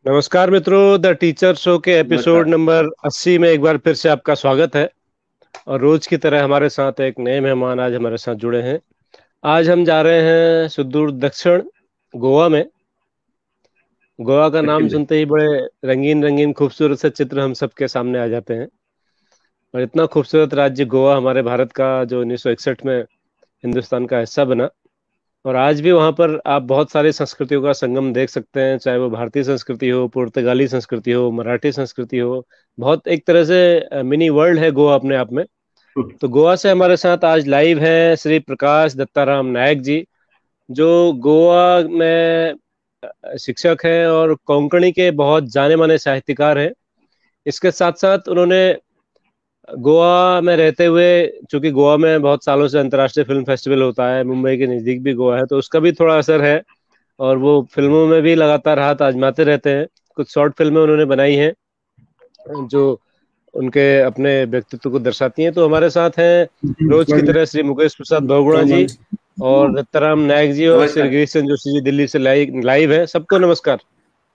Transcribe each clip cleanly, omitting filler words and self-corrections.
नमस्कार मित्रों, the teacher show के एपिसोड नमस्कार। नंबर 80 में एक बार फिर से आपका स्वागत है। और रोज की तरह हमारे साथ एक नए मेहमान आज हमारे साथ जुड़े हैं। आज हम जा रहे हैं सुदूर दक्षिण गोवा में। गोवा का नाम दक्षिण में। सुनते ही बड़े रंगीन रंगीन खूबसूरत से चित्र हम सबके सामने आ जाते हैं। और इतना खूबसूरत राज्य गोवा हमारे भारत का जो 1961 में हिंदुस्तान का हिस्सा बना। और आज भी वहां पर आप बहुत सारी संस्कृतियों का संगम देख सकते हैं, चाहे वो भारतीय संस्कृति हो, पुर्तगाली संस्कृति हो, मराठी संस्कृति हो। बहुत एक तरह से मिनी वर्ल्ड है गोवा अपने आप में। तो गोवा से हमारे साथ आज लाइव है श्री प्रकाश दत्ताराम नायक जी, जो गोवा में शिक्षक हैं और कोंकणी के बहुत जाने माने साहित्यकार हैं। इसके साथ साथ उन्होंने गोवा में रहते हुए, चूंकि गोवा में बहुत सालों से अंतर्राष्ट्रीय फिल्म फेस्टिवल होता है, मुंबई के नजदीक भी गोवा है, तो उसका भी थोड़ा असर है। और वो फिल्मों में भी लगातार हाथ आजमाते रहते हैं। कुछ शॉर्ट फिल्में उन्होंने बनाई हैं जो उनके अपने व्यक्तित्व को दर्शाती हैं। तो हमारे साथ हैं रोज की तरह श्री मुकेश प्रसाद बहुगुणा जी और दत्ताराम नायक जी और श्री नमस्कार। गिरीश चंद्र जोशी जी दिल्ली से लाइव है। सबको नमस्कार।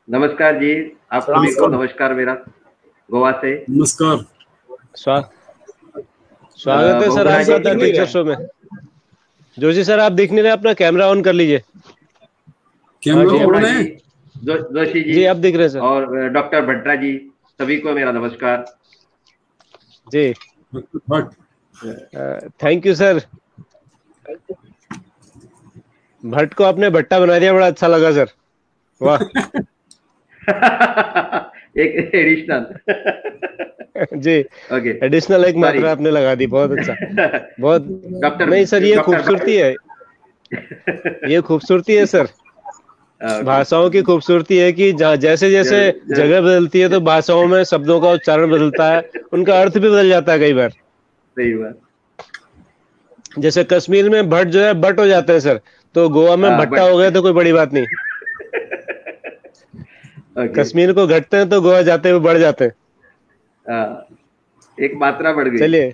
नमस्कार जी। आप सभी को नमस्कार। नमस्कार मेरा गोवा से। नमस्कार। स्वा, स्वागत है सर बहुगुणा जी आपका द दिख नहीं टीचर रहा शो में। जोशी सर, आप दिख नहीं रहे, अपना कैमरा ऑन कर लीजिए। हाँ कैमरा जी, ऑन बहुगुणा है। जी, जोशी जी जी अब दिख रहे हैं सर। और डॉक्टर भट्टा जी, सभी को मेरा नमस्कार। जी, but thank you sir. Bhatt को आपने भट्टा बना दिया, बड़ा अच्छा लगा सर। वाह। एक एडिशनल। जी, ओके, एडिशनल एक सॉरी। मात्रा आपने लगा दी, बहुत अच्छा। बहुत। डॉक्टर नहीं सर, ये डॉक्टर खूबसूरती है, ये खूबसूरती है सर। ओके। भाषाओं की खूबसूरती है कि जैसे जैसे जगह बदलती है तो भाषाओं में शब्दों का उच्चारण बदलता है, उनका अर्थ भी बदल जाता है कई बार। सही बात। जैसे कश्मीर में भट्ट जो है बट हो जाते हैं सर, तो गोवा में भट्टा हो बट गए तो कोई बड़ी बात नहीं। ओके। कश्मीर को घटते हैं तो गोवा जाते हुए बढ़ जाते हैं। एक मात्रा बढ़ गई। चलिए,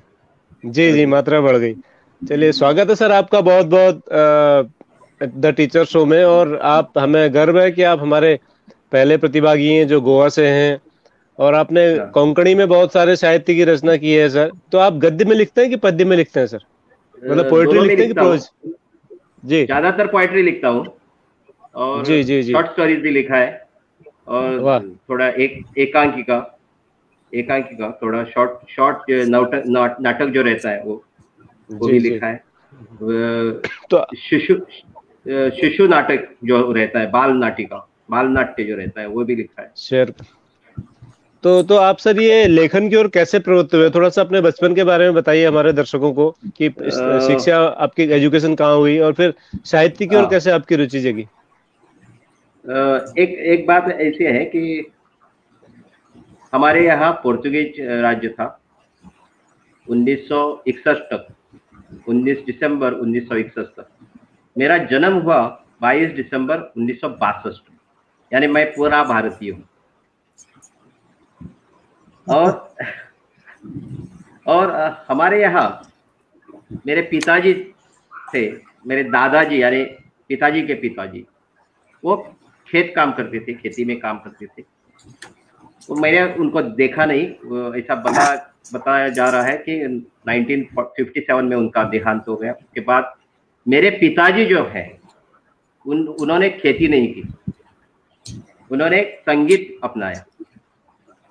जी जी, ओके। मात्रा बढ़ गई। चलिए, स्वागत है सर आपका बहुत बहुत द टीचर शो में। और आप, हमें गर्व है कि आप हमारे पहले प्रतिभागी हैं जो गोवा से हैं। और आपने हाँ। कोंकणी में बहुत सारे साहित्य की रचना की है सर। तो आप गद्य में लिखते हैं कि पद्य में लिखते हैं सर? मतलब पोएट्री दोनों में लिखते हैं कि लिखता हूँ। प्रोज? जी ज्यादातर पोएट्री लिखता हूँ और जी जी जी। शॉर्ट स्टोरीज भी लिखा है और वाह। थोड़ा एकांकिका एकांकिका थोड़ा शॉर्ट शॉर्ट नाटक जो रहता है वो भी जी जी। लिखा है। तो शिशु शिशु नाटक जो रहता है, बाल नाट्य जो रहता है वो भी लिखा है। शेयर। तो आप सर ये लेखन की ओर कैसे प्रवृत्त हुए? थोड़ा सा अपने बचपन के बारे में बताइए हमारे दर्शकों को कि शिक्षा आपकी, एजुकेशन कहाँ हुई और फिर साहित्य की ओर हाँ, कैसे आपकी रुचि जगी? एक एक बात ऐसी है कि हमारे यहाँ पोर्तुगीज राज्य था 1961 तक, 19 दिसंबर 1961 तक। मेरा जन्म हुआ 22 दिसंबर 1962, यानी मैं पूरा भारतीय हूँ। और हमारे यहाँ मेरे पिताजी थे, मेरे दादाजी यानी पिताजी के पिताजी, वो खेत काम करते थे, खेती में काम करते थे। तो मैंने उनको देखा नहीं, ऐसा बताया जा रहा है कि 1957 में उनका देहांत हो गया। उसके बाद मेरे पिताजी जो है उन्होंने खेती नहीं की, उन्होंने संगीत अपनाया।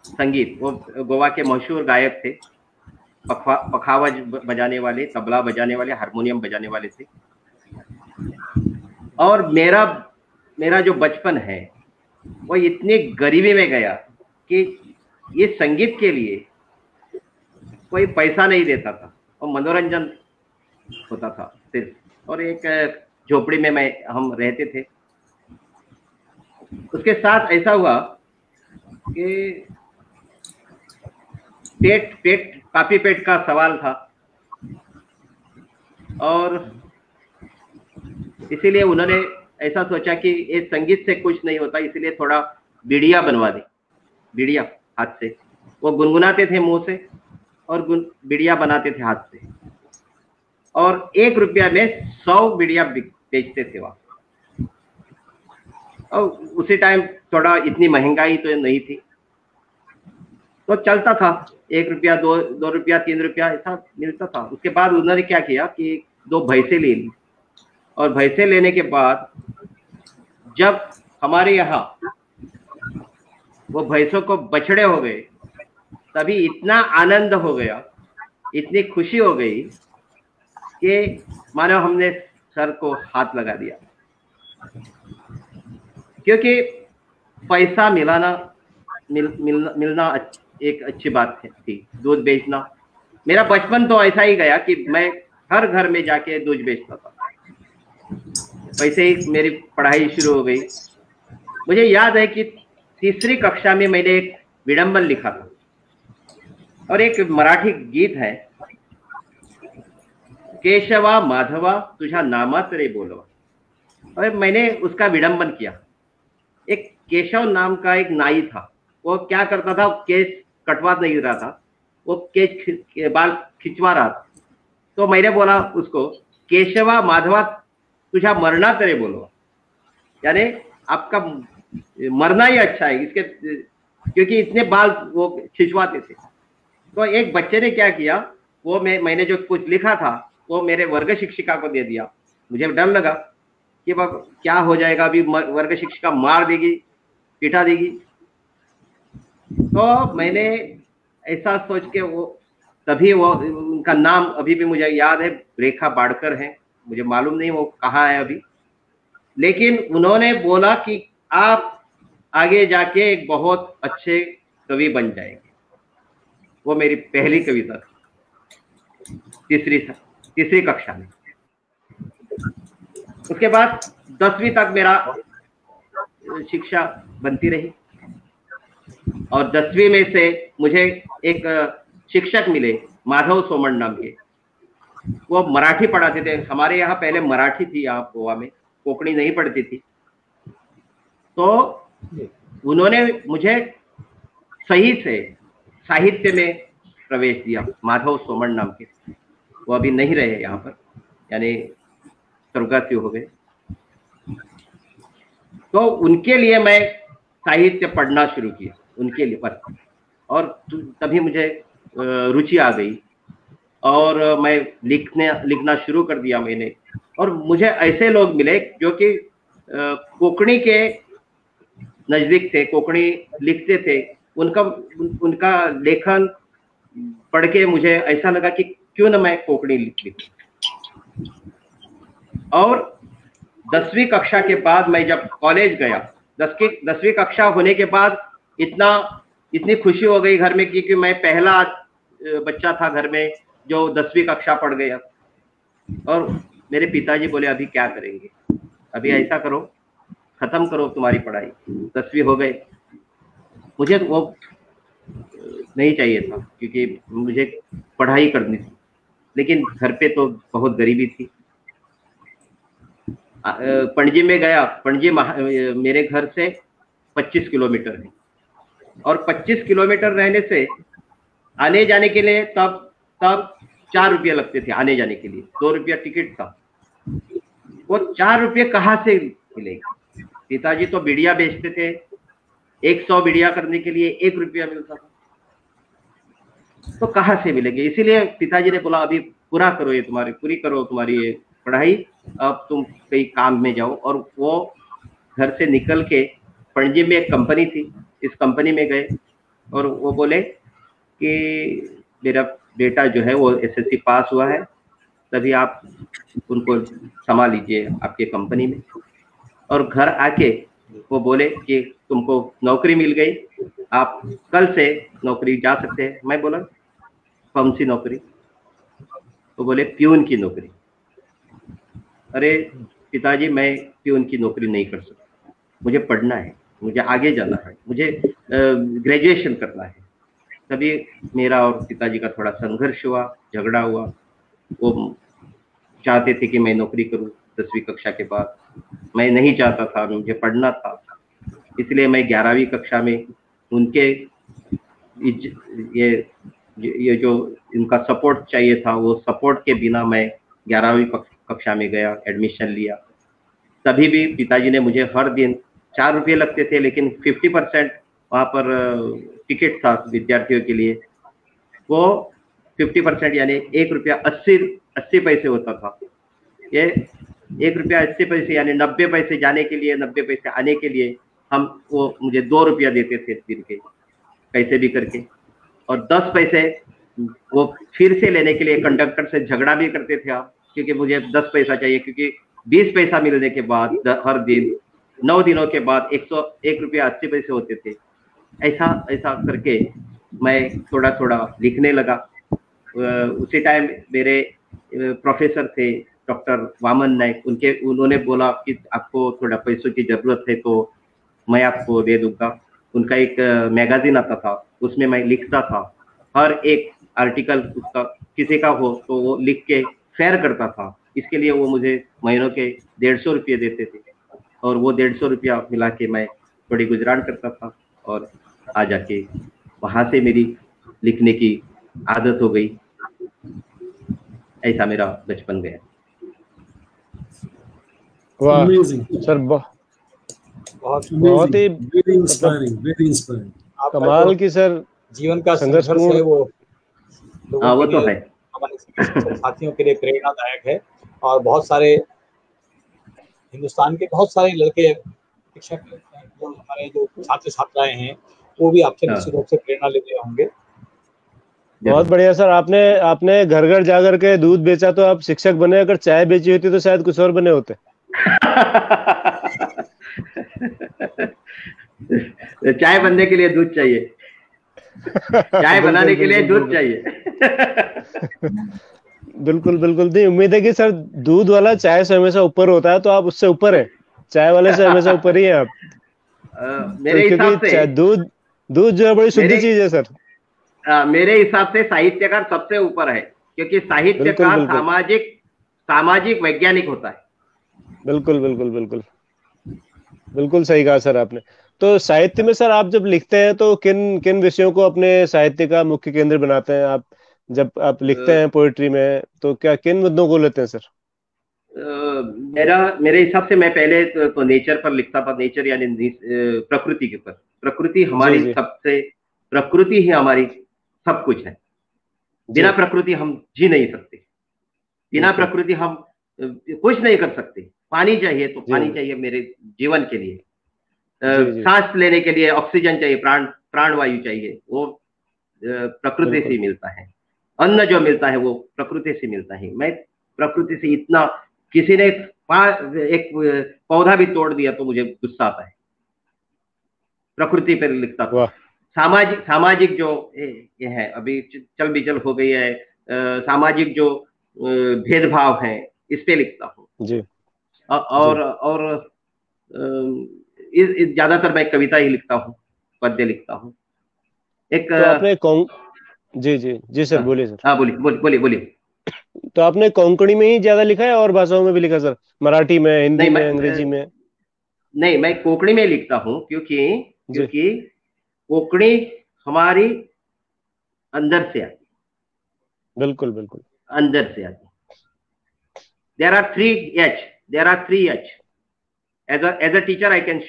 संगीत, वो गोवा के मशहूर गायक थे, पखावज बजाने वाले, तबला बजाने वाले, हारमोनियम बजाने वाले थे। और मेरा जो बचपन है वो इतनी गरीबी में गया कि ये संगीत के लिए कोई पैसा नहीं देता था और मनोरंजन होता था सिर्फ। और एक झोपड़ी में हम रहते थे। उसके साथ ऐसा हुआ कि पेट का सवाल था और इसीलिए उन्होंने ऐसा सोचा कि ये संगीत से कुछ नहीं होता, इसलिए थोड़ा बीड़िया बनवा दे। बीड़िया हाथ से वो गुनगुनाते थे मुंह से और बीड़िया बनाते थे हाथ से, और 1 रुपया में 100 बीड़िया बेचते थे वहां। और उसी टाइम थोड़ा इतनी महंगाई तो नहीं थी, तो चलता था, 1 रुपया 2 रुपया 3 रुपया ऐसा मिलता था। उसके बाद उन्होंने क्या किया कि 2 भैंसे ले ली, और भैंसे लेने के बाद जब हमारे यहाँ वो भैंसों को बछड़े हो गए, तभी इतना आनंद हो गया, इतनी खुशी हो गई कि मानो हमने सर को हाथ लगा दिया, क्योंकि पैसा मिलना एक अच्छी बात थी। दूध बेचना, मेरा बचपन तो ऐसा ही गया कि मैं हर घर में जाके दूध बेचता था। वैसे ही मेरी पढ़ाई शुरू हो गई। मुझे याद है कि 3री कक्षा में मैंने एक विडंबन लिखा था, और एक मराठी गीत है, केशवा माधवा तुझा नामात रे बोलवा, और मैंने उसका विडंबन किया। एक केशव नाम का एक नाई था, वो क्या करता था, केस कटवा नहीं रहा था, वो केस बाल खिंचवा रहा था। तो मैंने बोला उसको, केशवा माधवा तुझा मरना तेरे बोलो, यानी आपका मरना ही अच्छा है इसके, क्योंकि इतने बाल वो खिंचवाते थे। तो एक बच्चे ने क्या किया, वो मैंने जो कुछ लिखा था वो मेरे वर्ग शिक्षिका को दे दिया। मुझे डर लगा कि बाबा क्या हो जाएगा, अभी वर्ग शिक्षिका मार देगी, पिटा देगी। तो मैंने ऐसा सोच के तभी वो उनका नाम अभी भी मुझे याद है, रेखा बाड़कर है, मुझे मालूम नहीं वो कहाँ है अभी, लेकिन उन्होंने बोला कि आप आगे जाके एक बहुत अच्छे कवि बन जाएंगे। वो मेरी पहली कविता थी, तीसरी कक्षा में। उसके बाद 10वीं तक मेरा शिक्षा बनती रही, और 10वीं में से मुझे एक शिक्षक मिले, माधव सोमन नाम के। वो मराठी पढ़ाते थे। हमारे यहाँ पहले मराठी थी, यहाँ गोवा में कोंकणी नहीं पढ़ती थी। तो उन्होंने मुझे सही से साहित्य में प्रवेश दिया, माधव सोमन नाम के। वो अभी नहीं रहे यहाँ पर, यानी स्वर्गस्थ हो गए। तो उनके लिए मैं साहित्य पढ़ना शुरू किया, उनके लिए पर, और तभी मुझे रुचि आ गई, और मैं लिखना शुरू कर दिया मैंने। और मुझे ऐसे लोग मिले जो कि कोंकणी के नजदीक थे, कोंकणी लिखते थे। उनका लेखन पढ़ के मुझे ऐसा लगा कि क्यों ना मैं कोंकणी लिखूं। और 10वीं कक्षा के बाद मैं जब कॉलेज गया, 10वीं कक्षा होने के बाद इतनी खुशी हो गई घर में, क्योंकि मैं पहला बच्चा था घर में जो 10वीं कक्षा पढ़ गया। और मेरे पिताजी बोले, अभी क्या करेंगे, अभी ऐसा करो, खत्म करो तुम्हारी पढ़ाई, 10वीं हो गए। मुझे वो नहीं चाहिए था, क्योंकि मुझे पढ़ाई करनी थी, लेकिन घर पे तो बहुत गरीबी थी। पणजी में गया। पणजी मेरे घर से 25 किलोमीटर है, और 25 किलोमीटर रहने से आने जाने के लिए तब 4 रुपये लगते थे आने जाने के लिए, 2 रुपया टिकट था। वो 4 रुपये कहाँ से मिलेंगे? पिताजी तो बिड़िया बेचते थे, 100 बिड़िया करने के लिए 1 रुपया मिलता था, तो कहाँ से मिलेंगे? इसीलिए पिताजी ने बोला, अभी पूरी करो तुम्हारी ये पढ़ाई, अब तुम कहीं काम में जाओ। और वो घर से निकल के पणजी में एक कंपनी थी, इस कंपनी में गए, और वो बोले कि मेरा बेटा जो है वो SSC पास हुआ है, तभी आप उनको संभाल लीजिए आपके कंपनी में। और घर आके वो बोले कि तुमको नौकरी मिल गई, आप कल से नौकरी जा सकते हैं। मैं बोला, कौन सी नौकरी? वो बोले, प्यून की नौकरी। अरे पिताजी, मैं प्यून की नौकरी नहीं कर सकता, मुझे पढ़ना है, मुझे आगे जाना है, मुझे ग्रेजुएशन करना है। तभी मेरा और पिताजी का थोड़ा संघर्ष हुआ, झगड़ा हुआ। वो चाहते थे कि मैं नौकरी करूं 10वीं कक्षा के बाद, मैं नहीं चाहता था, मुझे पढ़ना था। इसलिए मैं 11वीं कक्षा में उनके ये जो इनका सपोर्ट चाहिए था, वो सपोर्ट के बिना मैं 11वीं कक्षा में गया, एडमिशन लिया। तभी भी पिताजी ने मुझे हर दिन ₹4 लगते थे, लेकिन 50% वहाँ पर टिकट था विद्यार्थियों के लिए, वो 50% यानी ₹1.80 होता था। ये ₹1.80 यानी 90 पैसे जाने के लिए, 90 पैसे आने के लिए हम वो मुझे ₹2 देते थे दिन के, कैसे भी करके। और 10 पैसे वो फिर से लेने के लिए कंडक्टर से झगड़ा भी करते थे आप, क्योंकि मुझे 10 पैसा चाहिए, क्योंकि 20 पैसा मिलने के बाद हर दिन 9 दिनों के बाद ₹1.80 होते थे। ऐसा ऐसा करके मैं थोड़ा थोड़ा लिखने लगा। उसी टाइम मेरे प्रोफेसर थे डॉक्टर वामन नायक, उन्होंने बोला कि आपको थोड़ा पैसों की जरूरत है तो मैं आपको दे दूंगा। उनका एक मैगजीन आता था, उसमें मैं लिखता था, हर एक आर्टिकल उसका किसी का हो तो वो लिख के शेयर करता था। इसके लिए वो मुझे महीनों के ₹150 देते थे, और वो ₹150 मिला के मैं थोड़ी गुजरान करता था, और आ जाके वहां से मेरी लिखने की आदत हो गई। ऐसा मेरा बचपन गया। वाह सर, बहुत ही वेरी इंस्पायरिंग कमाल की सर जीवन का संघर्ष है वो वो तो है, हमारे साथियों के लिए प्रेरणादायक है। और बहुत सारे हिंदुस्तान के बहुत सारे लड़के शिक्षक जो हमारे जो छात्र छात्राएं हैं वो भी आपसे निश्चित रूप से प्रेरणा लेते होंगे। बहुत बढ़िया सर, आपने घर घर जाकर के दूध बेचा तो आप शिक्षक बने, अगर चाय बेची होती तो शायद कुछ और बने होते। चाय बनने के लिए दूध चाहिए, चाय बनाने के लिए दूध चाहिए। बिल्कुल बिल्कुल, नहीं उम्मीद है कि सर दूध वाला चाय से हमेशा ऊपर होता है, तो आप उससे ऊपर है, चाय वाले से हमेशा ऊपर ही है आप। मेरे हिसाब से दूध जो है बड़ी शुद्ध चीज है सर। मेरे हिसाब से साहित्यकार सबसे ऊपर है, क्योंकि साहित्यकार सामाजिक वैज्ञानिक होता है। बिल्कुल बिल्कुल बिल्कुल बिल्कुल सही कहा सर आपने। तो साहित्य में सर आप जब लिखते हैं तो किन किन विषयों को अपने साहित्य का मुख्य केंद्र बनाते हैं आप? जब आप लिखते हैं पोएट्री में तो क्या किन मुद्दों को लेते हैं सर? मेरे हिसाब से मैं पहले तो नेचर पर लिखता था, नेचर यानी प्रकृति के ऊपर। प्रकृति हमारी प्रकृति ही हमारी सब कुछ है। बिना प्रकृति हम जी नहीं सकते, बिना प्रकृति हम कुछ नहीं कर सकते। पानी चाहिए तो पानी चाहिए मेरे जीवन के लिए, सांस लेने के लिए ऑक्सीजन चाहिए, प्राणवायु चाहिए, वो प्रकृति से मिलता है। अन्न जो मिलता है वो प्रकृति से मिलता है। मैं प्रकृति से इतना, किसी ने एक पौधा भी तोड़ दिया तो मुझे गुस्सा आता है। प्रकृति पर लिखता था। सामाजिक जो ये है, अभी चल बिचल हो गई है, सामाजिक जो भेदभाव है, इस पे लिखता हूँ जी। और ज्यादातर मैं कविता ही लिखता हूँ, पद्य लिखता हूँ। एक तो आपने जी सर बोलिए सर। हाँ बोलिए। तो आपने कोंकणी में ही ज्यादा लिखा है और भाषाओं में भी लिखा सर? मराठी में, हिंदी में, अंग्रेजी में? नहीं, मैं कोंकणी में लिखता हूँ, क्योंकि कोंकणी हमारी अंदर से आती। बिल्कुल बिल्कुल अंदर से आती। There are three H. As a teacher, I can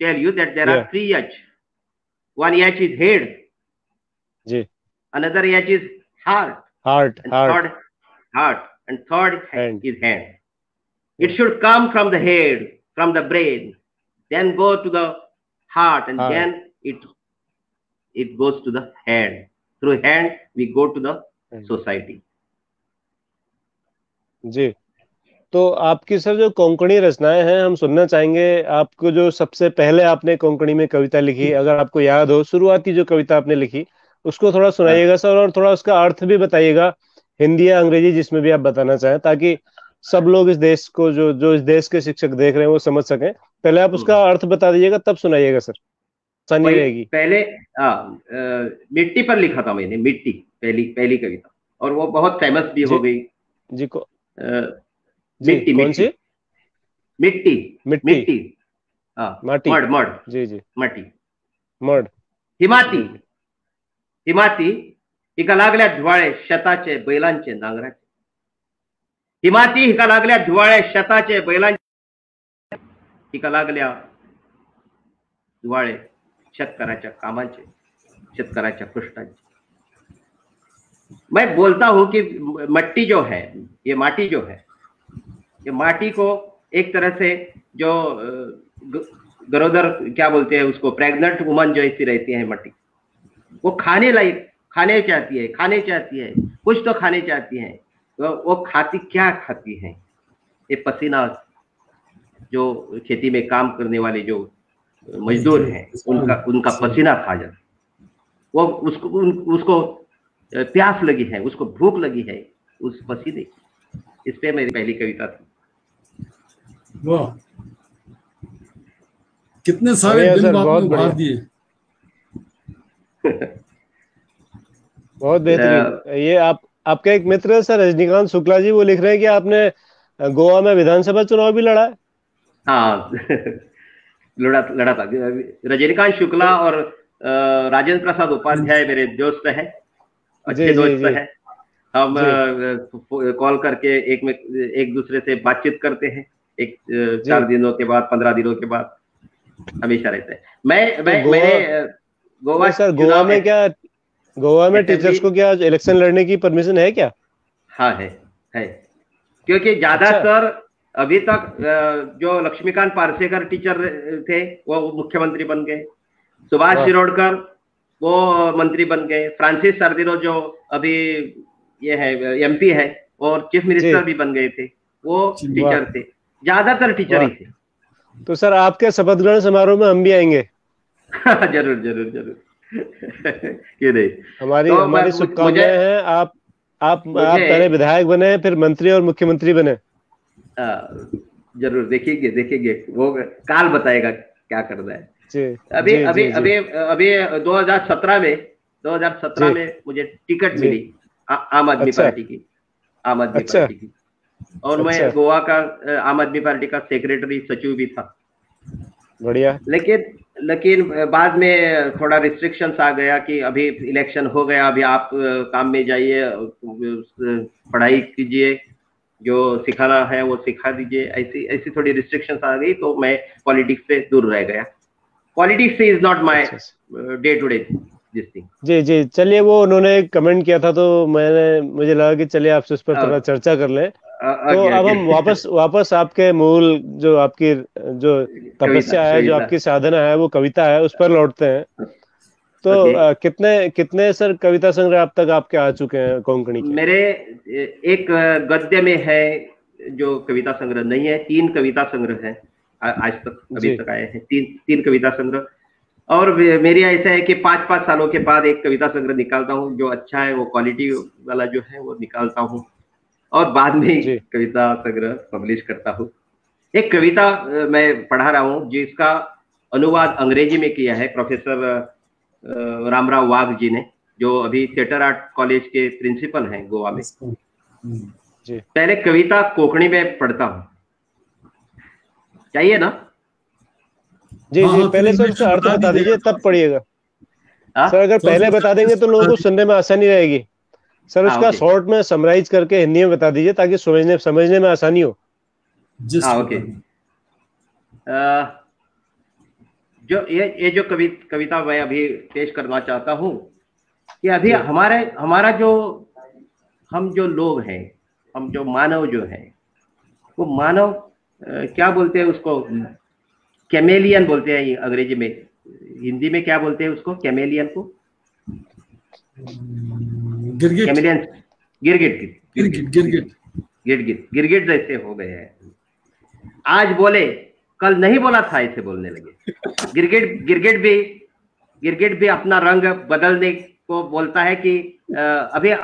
tell you that there are 3 H. One H is head. Ji. Another H is heart. And third is hand. It should come from the head, from the brain, then go to the heart, and then it goes to the hand. Through hand, we go to the society. जी, तो आपकी sir जो कोंकणी रचनाएं हैं हम सुनना चाहेंगे। आपको जो सबसे पहले आपने कोंकणी में कविता लिखी, अगर आपको याद हो, शुरुआती जो कविता आपने लिखी उसको थोड़ा सुनाइएगा सर, और थोड़ा उसका अर्थ भी बताइएगा, हिंदी या अंग्रेजी जिसमें भी आप बताना चाहें, ताकि सब लोग इस देश को जो इस देश के शिक्षक देख रहे हैं वो समझ सकें। पहले आप उसका अर्थ बता दीजिएगा, तब सुनाइएगा सर, आसानी रहेगी। पहले मिट्टी पर लिखा था मैंने, मिट्टी पहली कविता, और वो बहुत फेमस भी हो गई जी। मिट्टी माटी, मड जी माटी, मड। हिमाती हिका लागल्या धुवाळे शेताचे बैलांचे नांगराचे। हिमाती हिका लागल्या धुवाळे शेताचे बैलांचे, हिका लागल्या दिवाळे शेतकऱ्याच्या कामाचे, शेतकऱ्याच्या कष्टाचे। मैं बोलता हूं कि मट्टी जो है, ये माटी जो है, ये माटी को एक तरह से जो गरोदर क्या बोलते हैं उसको, प्रेग्नेंट वुमन जो ऐसी रहती है मट्टी, वो खाने चाहती है, कुछ तो खाने चाहती है। वो खाती क्या खाती है? ये पसीना, जो खेती में काम करने वाले जो मजदूर हैं, उनका पसीना खा जाता। वो उसको प्यास लगी है, उसको भूख लगी है उस पसीने की। इस पे मेरी पहली कविता थी। वाह, कितने सारे दिन आपने उभार दिए। बहुत बेहतरीन। ये आपका एक मित्र है सर रजनीकांत शुक्ला जी, वो लिख रहे हैं कि आपने गोवा में विधानसभा चुनाव भी लड़ा है। हाँ लड़ा था। रजनीकांत शुक्ला और राजेंद्र प्रसाद उपाध्याय मेरे दोस्त हैं, अच्छे दोस्त हैं। हम कॉल करके एक दूसरे से बातचीत करते हैं, 4 दिनों के बाद, 15 दिनों के बाद, हमेशा रहते हैं। मैंने गोवा सर, गोवा में टीचर्स को क्या इलेक्शन लड़ने की परमिशन है क्या? हाँ है, क्योंकि ज्यादातर अभी तक जो लक्ष्मीकांत पार्सेकर टीचर थे वो मुख्यमंत्री बन गए, सुभाष शिरोडकर वो मंत्री बन गए, फ्रांसिस सर्दिनो जो अभी ये है एमपी है और चीफ मिनिस्टर भी बन गए थे, वो टीचर थे, ज्यादातर टीचर ही थे। तो सर आपके शपथ ग्रहण समारोह में हम भी आएंगे। जरूर क्यों नहीं। हमारी शुभकामनाएं हैं। आप पहले विधायक बने, फिर मंत्री और मुख्यमंत्री बने। जरूर देखेंगे, वो काल बताएगा क्या करना है। अभी 2017 में मुझे टिकट मिली आम आदमी पार्टी की, और मैं गोवा का आम आदमी पार्टी का सेक्रेटरी सचिव भी था। बढ़िया। लेकिन बाद में थोड़ा रिस्ट्रिक्शंस आ गया कि अभी इलेक्शन हो गया, अभी आप काम में जाइए, पढ़ाई कीजिए, जो सिखाना है वो सिखा दीजिए। ऐसी थोड़ी रिस्ट्रिक्शंस आ गई, तो मैं पॉलिटिक्स से दूर रह गया। Politics is not my day to day this thing. जी चलिए, वो उन्होंने कमेंट किया था तो मुझे लगा कि चलिए आपसे उस पर थोड़ा चर्चा कर लें। तो अब हम वापस आपके मूल, जो आपकी जो तपस्या है, जो आपकी साधना है, वो कविता है, उस पर लौटते हैं। तो कितने सर कविता संग्रह अब तक आपके आ चुके हैं कोंकणी के? मेरे एक गद्य में है जो कविता संग्रह नहीं है, 3 कविता संग्रह है आज तक, अभी तक आए हैं 3 कविता संग्रह। और मेरी ऐसा है कि 5-5 सालों के बाद एक कविता संग्रह निकालता हूँ, जो अच्छा है, वो क्वालिटी वाला जो है वो निकालता हूँ, और बाद में कविता संग्रह पब्लिश करता हूँ। एक कविता मैं पढ़ा रहा हूँ जिसका अनुवाद अंग्रेजी में किया है प्रोफेसर रामराव वाघ जी ने, जो अभी थिएटर आर्ट कॉलेज के प्रिंसिपल हैं गोवा में। पहले कविता कोंकणी में पढ़ता हूँ, चाहिए ना? जी पहले सर उसका अर्थ बता दीजिए, तब पढ़िएगा। सर अगर पहले बता देंगे तो लोगों को सुनने में आसानी रहेगी। सर उसका शॉर्ट में समराइज करके हिंदी में बता दीजिए, ताकि समझने में आसानी हो। ओके। जो ये जो कविता मैं अभी पेश करना चाहता हूँ कि अभी हमारा जो हम जो लोग हैं, हम जो मानव जो है, वो मानव क्या बोलते हैं उसको, कैमेलियन बोलते हैं अंग्रेजी में, हिंदी में क्या बोलते हैं उसको, कैमेलियन को? गिरगिट जैसे हो गए हैं। आज बोले, कल नहीं बोला था, ऐसे बोलने लगे। गिरगिट भी अपना रंग बदलने को बोलता है कि अभी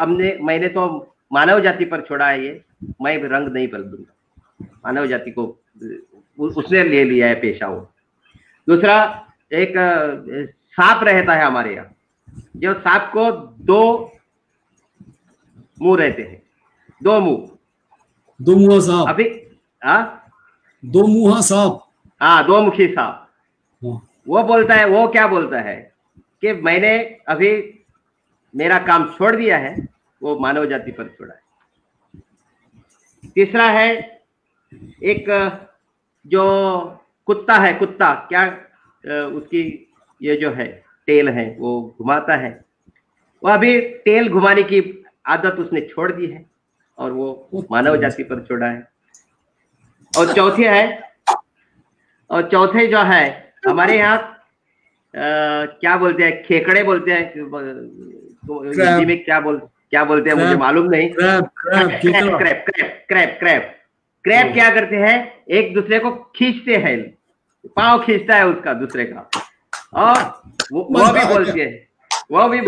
मैंने तो मानव जाति पर छोड़ा है, ये मैं रंग नहीं बदलूंगा। मानव जाति को उसने ले लिया है पेशा। वो दूसरा, एक सांप रहता है हमारे यहाँ, जो सांप को 2 मुंह रहते हैं, 2 मुंह सांप। अभी 2 मुंह सांप, 2 मुखी सांप। वो बोलता है, वो क्या बोलता है कि मैंने अभी मेरा काम छोड़ दिया है, वो मानव जाति पर छोड़ा है। तीसरा है एक जो कुत्ता है, कुत्ता क्या उसकी ये जो है टेल है वो घुमाता है, वो अभी टेल घुमाने की आदत उसने छोड़ दी है और वो मानव जाति पर छोड़ा है। और चौथे जो है हमारे यहाँ क्या बोलते हैं, खेकड़े बोलते हैं, हिंदी में क्या बोलते हैं मुझे मालूम नहीं। क्रैब क्या करते हैं, एक दूसरे को खींचते हैं, पाँव खींचता है उसका दूसरे का, और वो भी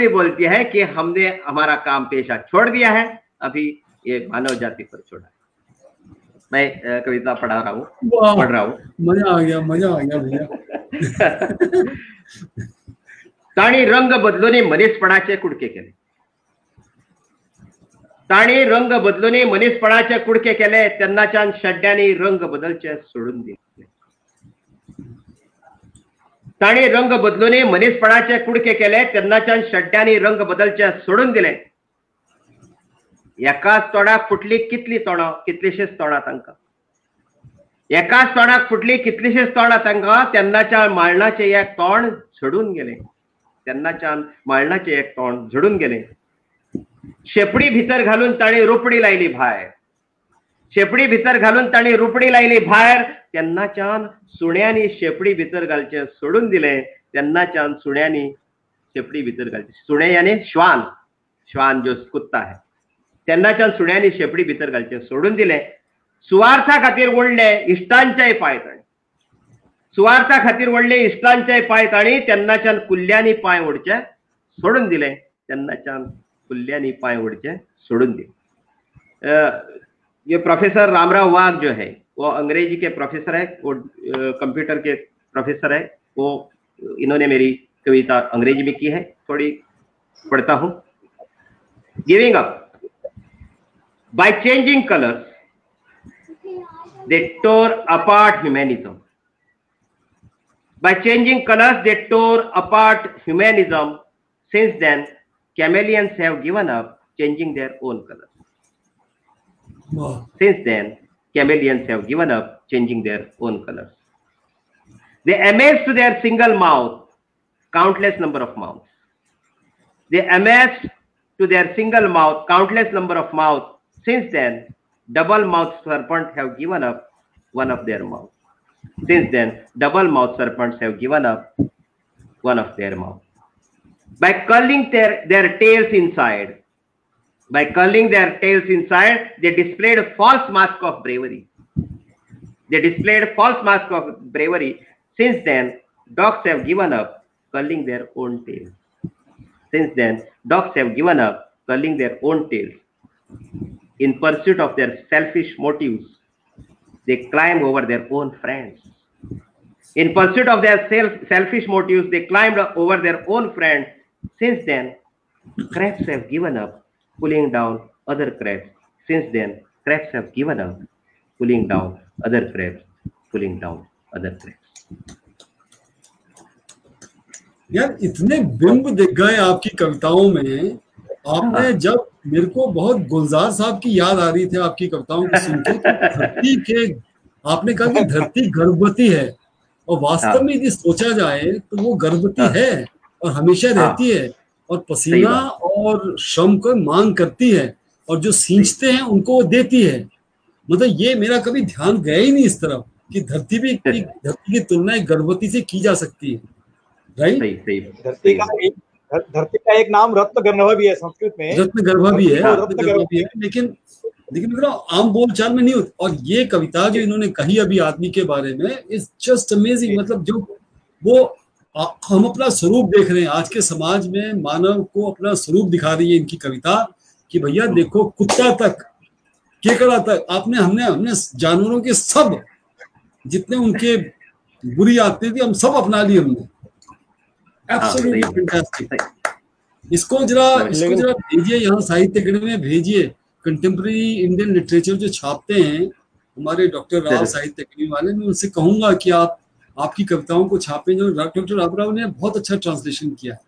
बोलती है कि हमने हमारा काम पेशा छोड़ दिया है, अभी ये मानव जाति पर छोड़ा है। मैं कविता पढ़ रहा हूँ। मजा आ गया भैया। ताणी रंग बदलून मनीसपणाचे कुडके केले, ताणी रंग बदलून मनीसपणाचे कुडके केले, त्यांनाच्या शड्ड्याने रंग बदलचे सोडून दिले। ताणी रंग बदलून मनीसपणाचे कुडके केले, त्यांनाच्या शड्ड्याने रंग बदलचे सोडून दिले। एकाच तोडाक फुटली कितली तोंडां, कितलीशीच तोंडां तांकां, एकाच तोंडाक फुटली कितलीशीच तोंडां तांकां, तेन्नाच्या माळणाचे एक तोंड झडून गेले, तेन्नाच्या माळणाचे एक तोंड झडून गेले। शेपडी भितर घालून ताणी रोपडी लायली भायर, शेपडी भितर घालून ताणी रोपडी लायली भायर, तेन्नाच्यान सुण्यांनी शेपडी भितर घालचे सोडून दिले, तेन्नाच्यान सुण्यांनी शेपडी भितर घालचे, सुणे यानी श्वान, श्वान जो कुत्ता है, तेन्नाच्यान सुण्यांनी शेपडी भितर घालचे सोडून दिले। सुवार्था खातीर वडले इश्टांच्याय पांय ताणी, सुवार्था खातीर वडले इश्टांच्याय पांय ताणी, तेन्नाच्यान कुल्ल्यांनी पांय ओडचे सोडून दिले, तेन्नाच्यान कुल्ल्यांनी पांय ओडचे सोडून दिले। ये प्रोफेसर रामराव वाघ जो है वो अंग्रेजी के प्रोफेसर है, वो कंप्यूटर के प्रोफेसर है, वो इन्होंने मेरी कविता अंग्रेजी में की है, थोड़ी पढ़ता हूं। Giving up by changing colors they tore apart humanism, by changing colors they tore apart humanism, since then chameleons have given up changing their own colors, since then chameleons have given up changing their own colors, they amassed to their single mouth countless number of mouths, they amassed to their single mouth countless number of mouths, since then double-mouthed serpents have given up one of their mouths, since then double-mouthed serpents have given up one of their mouths. By curling their tails inside, by curling their tails inside, they displayed a false mask of bravery, they displayed a false mask of bravery, since then dogs have given up curling their own tails, since then dogs have given up curling their own tails. In pursuit of their selfish motives, they climb over their own friends. In pursuit of their selfish motives, they climbed over their own friends. Since then, crabs have given up pulling down other crabs. Since then, crabs have given up pulling down other crabs, pulling down other crabs. यार इतने बिंब दिख गए आपकी कविताओं में। आपने जब मेरे को बहुत गुलजार साहब की याद आ रही थी आपकी कविताओं को सुन के, धरती के आपने कहा कि धरती गर्भवती है, और वास्तव में यदि सोचा जाए तो वो गर्भवती है और हमेशा रहती है, और पसीना और श्रम को मांग करती है, और जो सींचते हैं उनको वो देती है। मतलब ये मेरा कभी ध्यान गया ही नहीं इस तरफ कि धरती की तुलना एक गर्भवती से की जा सकती है। राइट, धरती का एक नाम रत्नगर्भा भी है, संस्कृत में रत्नगर्भा भी है, लेकिन आम बोलचाल में नहीं होती। और ये कविता जो इन्होंने कही अभी आदमी के बारे में, इज जस्ट अमेजिंग। मतलब जो वो हम अपना स्वरूप देख रहे हैं आज के समाज में, मानव को अपना स्वरूप दिखा रही है इनकी कविता कि भैया देखो, कुत्ता तक, केकड़ा तक, हमने जानवरों के सब जितने उनके बुरी आदतें थी हम सब अपना ली हमने। Absolutely fantastic. इसको जरा भेजिए, यहाँ साहित्य अकेडमी में भेजिए। कंटेम्प्रेरी इंडियन लिटरेचर जो छापते हैं हमारे डॉक्टर राव साहित्य अकेडमी वाले, मैं उनसे कहूंगा कि आप आपकी कविताओं को छापें। जो डॉक्टर राव ने बहुत अच्छा ट्रांसलेशन किया है,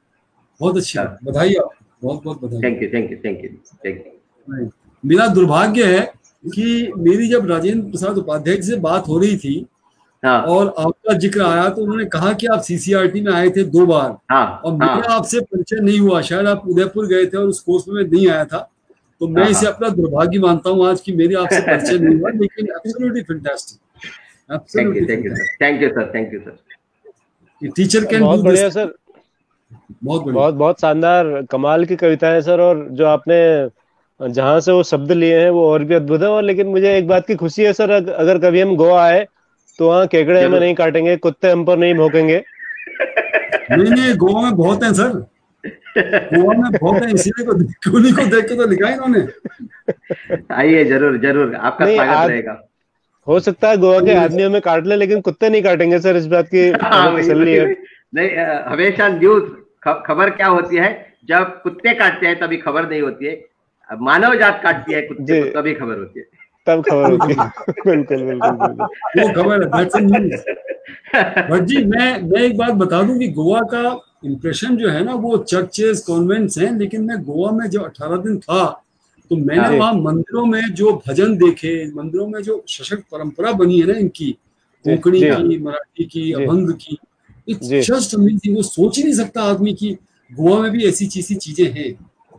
बहुत अच्छा, बधाई आप, बहुत बहुत बधाई। Thank you. मेरा दुर्भाग्य है कि मेरी जब राजेंद्र प्रसाद उपाध्याय से बात हो रही थी हाँ और आपका जिक्र आया तो उन्होंने कहा कि आप सीसीआरटी में आए थे 2 बार, हाँ और मेरा हाँ आपसे परिचय नहीं हुआ, शायद आप उदयपुर गए थे और उस कोर्स में मैं नहीं आया था, तो मैं इसे हाँ। अपना दुर्भाग्य मानता हूँ आज कि मेरे आपसे परिचय नहीं हुआ, लेकिन absolutely fantastic, thank you absolutely sir, thank you sir, thank you sir. Teacher can बहुत डू बढ़िया दिस। सर, बहुत बढ़िया। बहुत बहुत शानदार, कमाल की कविताएं सर। और जो आपने जहां से वो शब्द लिए हैं वो और भी अद्भुत है। और लेकिन मुझे एक बात की खुशी है सर, अगर कभी हम गोवा आए तो वहाँ केकड़े हमें जरूर। नहीं काटेंगे, कुत्ते हम पर नहीं भौंकेंगे। नहीं नहीं, गोवा में बहुत है सर, गोवा में बहुत है, इसीलिए उन्हीं को देख के तो लिखा इन्होंने। आइए जरूर जरूर, आपका नहीं, स्वागत रहेगा। हो सकता है गोवा के आदमी हमें काट ले, लेकिन कुत्ते नहीं काटेंगे सर, इस बात की हाँ, हमें तसल्ली है। नहीं, हमेशा न्यूज खबर क्या होती है, जब कुत्ते काटते हैं तभी खबर नहीं होती है, मानव जात काटती है कुत्ते को तभी खबर होती है, तब खबर होती है। बिल्कुल बिल्कुल बिल्कुल, वो खबर है, that's a news. Bhatt ji, मैं एक बात बता दूं कि गोवा का इंप्रेशन जो है ना वो चर्चेस कॉन्वेंट्स हैं, लेकिन मैं गोवा में जो 18 दिन था तो मैंने वहां मंदिरों में जो भजन देखे, मंदिरों में जो सशक्त परंपरा बनी है ना इनकी, कोंकणी की, मराठी की, अभंग की, इट्स जस्ट अमेजिंग। वो सोच ही नहीं सकता आदमी की गोवा में भी ऐसी चीजें हैं।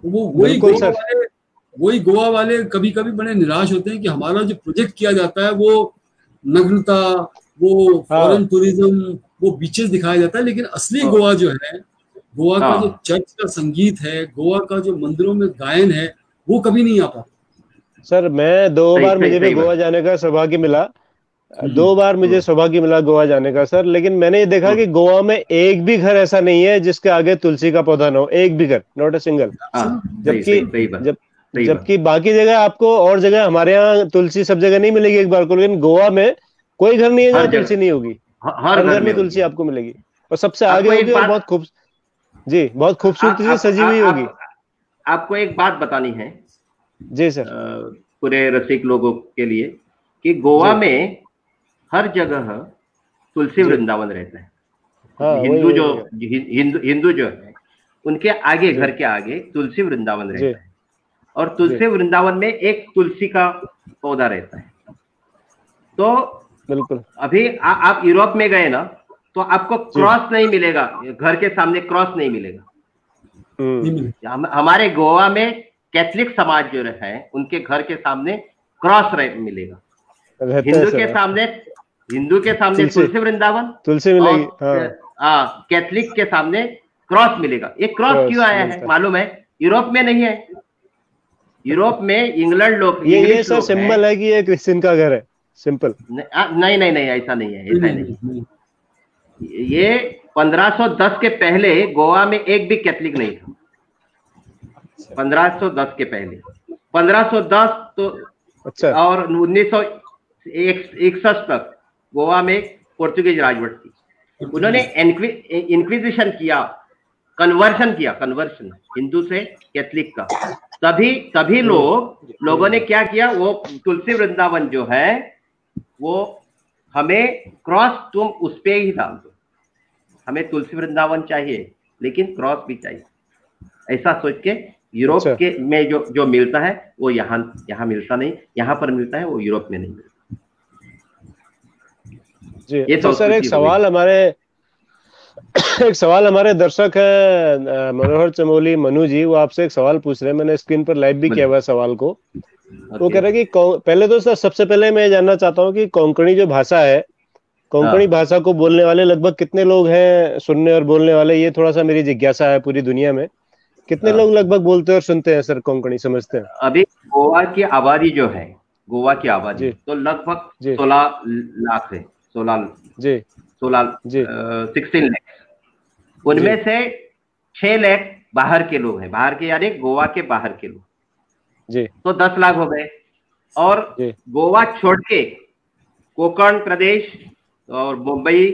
वो वही गोवा वाले कभी कभी बड़े निराश होते हैं कि हमारा जो प्रोजेक्ट किया जाता है वो नग्नता, वो फॉरेन टूरिज्म, वो बीचेस दिखाया जाता है, लेकिन असली गोवा जो है, गोवा का जो चर्च का संगीत है, गोवा का जो मंदिरों में गायन है, वो कभी नहीं आ पाता। सर मैं 2 बार मुझे भी गोवा जाने का सौभाग्य मिला, 2 बार मुझे सौभाग्य मिला गोवा जाने का सर। लेकिन मैंने ये देखा कि गोवा में एक भी घर ऐसा नहीं है जिसके आगे तुलसी का पौधा ना हो, एक भी घर, नॉट अ सिंगल। जबकि बाकी जगह आपको, और जगह हमारे यहाँ तुलसी सब जगह नहीं मिलेगी एक बार को, लेकिन गोवा में कोई घर नहीं है जहाँ तुलसी नहीं होगी, हर घर में तुलसी आपको मिलेगी, और सबसे आगे होगी, और बहुत खूबसूरती से सजी हुई होगी। आपको एक बात बतानी है जी सर, पूरे रसिक लोगों के लिए, कि गोवा में हर जगह तुलसी वृंदावन रहता है। हाँ, हिंदू जो है उनके आगे, घर के आगे तुलसी वृंदावन रहता है, और तुलसी वृंदावन में एक तुलसी का पौधा रहता है। तो बिल्कुल अभी आप यूरोप में गए ना, तो आपको क्रॉस नहीं मिलेगा, घर के सामने क्रॉस नहीं मिलेगा। हमारे गोवा में कैथलिक समाज जो है उनके घर के सामने क्रॉस मिलेगा, हिंदू के सामने तुलसी वृंदावन, तुलसी मिलेगी, कैथलिक के सामने क्रॉस मिलेगा। ये क्रॉस क्यों आया है मालूम है? यूरोप में नहीं है। यूरोप में इंग्लैंड लोग, ये सर सिंबल है कि ये क्रिश्चियन का घर है, सिंपल। नहीं नहीं नहीं, ऐसा नहीं है, ऐसा नहीं। ये 1510 के पहले गोवा में एक भी कैथलिक नहीं था। 1510 के पहले, 1510 तो अच्छा, और 1961 तक गोवा में पोर्चुगीज राजवट थी। उन्होंने इंक्विजिशन किया, कन्वर्शन हिंदू से कैथलिक का। तभी लोगों ने क्या किया, वो तुलसी वृंदावन जो है वो हमें क्रॉस तुम उस पे ही डाल दो, हमें तुलसी वृंदावन चाहिए लेकिन क्रॉस भी चाहिए, ऐसा सोच के यूरोप के में जो मिलता है वो यहाँ मिलता नहीं, यहाँ पर मिलता है, वो यूरोप में नहीं मिलता। जी तो सर एक सवाल हमारे दर्शक है मनोहर चमोली मनु जी, वो आपसे एक सवाल पूछ रहे हैं, मैंने स्क्रीन पर लाइव भी किया हुआ सवाल को। वो कह रहे हैं कि पहले तो सर सबसे पहले मैं जानना चाहता हूँ कि कोंकणी जो भाषा है, कोंकणी भाषा को बोलने वाले लगभग कितने लोग हैं, सुनने और बोलने वाले, ये थोड़ा सा मेरी जिज्ञासा है। पूरी दुनिया में कितने लोग लगभग बोलते हैं और सुनते हैं सर कोंकणी, समझते हैं? अभी गोवा की आबादी जो है, गोवा की आबादी तो लगभग 16 लाख है, 16 लाख। उनमें से 6 लाख बाहर के लोग हैं, बाहर के यानी गोवा के बाहर के लोग जी, तो 10 लाख हो गए। और गोवा छोड़ के कोंकण प्रदेश और मुंबई,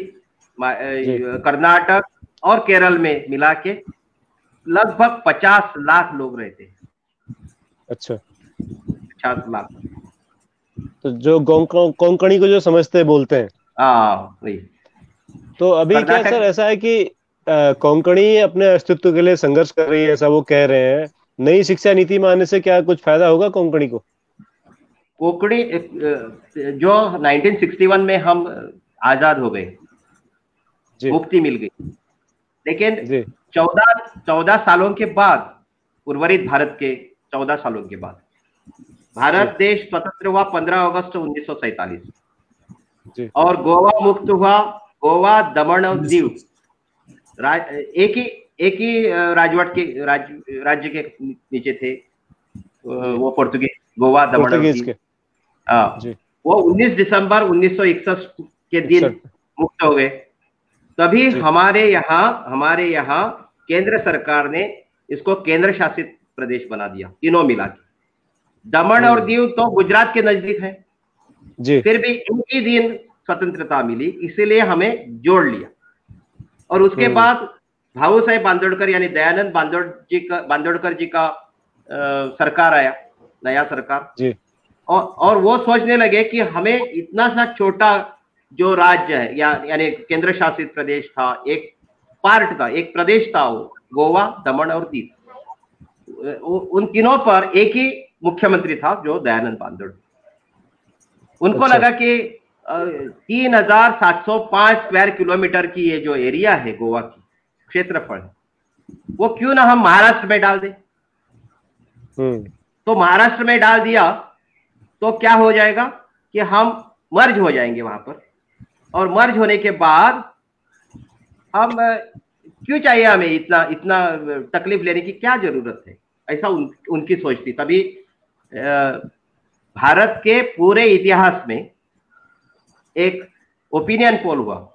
कर्नाटक और केरल में मिला के लगभग 50 लाख लोग रहते हैं। अच्छा, 50 लाख। तो जो कोंकणी को जो समझते हैं, बोलते हैं, वही। तो अभी क्या सर ऐसा है कि कोंकणी अपने अस्तित्व के लिए संघर्ष कर रही है, ऐसा वो कह रहे हैं। नई शिक्षा नीति में आने से क्या कुछ फायदा होगा कोंकणी को? कोंकणी जो 1961 में हम आजाद हो गए, मुक्ति मिल गई। लेकिन 14 सालों के बाद, उर्वरित भारत के 14 सालों के बाद भारत देश स्वतंत्र हुआ 15 अगस्त 1947 और गोवा मुक्त हुआ। गोवा, दमन और दीव एक ही राजवट के राज्य के नीचे थे, वो पुर्तगाली, गोवा, दमन और दीव। वो 19 दिसंबर 1961 के दिन मुक्त हो गए। तभी हमारे यहाँ केंद्र सरकार ने इसको केंद्र शासित प्रदेश बना दिया, तीनों मिला के। दमन और दीव तो गुजरात के नजदीक है जी। फिर भी इनकी दिन स्वतंत्रता मिली, इसीलिए हमें जोड़ लिया। और उसके बाद भाऊ साहेब बांदोड़कर यानी दयानंद बांदोड़कर जी का सरकार आया, नया सरकार जी। और वो सोचने लगे कि हमें इतना सा छोटा जो राज्य है यानी केंद्र शासित प्रदेश था, एक पार्ट था, एक प्रदेश था, वो गोवा, दमन और दीव, उन तीनों पर एक ही मुख्यमंत्री था जो दयानंद बांदोड़कर। उनको लगा कि 3705 स्क्वायर किलोमीटर की ये जो एरिया है गोवा की क्षेत्रफल, वो क्यों ना हम महाराष्ट्र में डाल दें। तो महाराष्ट्र में डाल दिया तो क्या हो जाएगा कि हम मर्ज हो जाएंगे वहां पर, और मर्ज होने के बाद हम क्यों चाहिए, हमें इतना तकलीफ लेने की क्या जरूरत है, ऐसा उनकी सोच थी। तभी भारत के पूरे इतिहास में एक ओपिनियन पोल हुआ,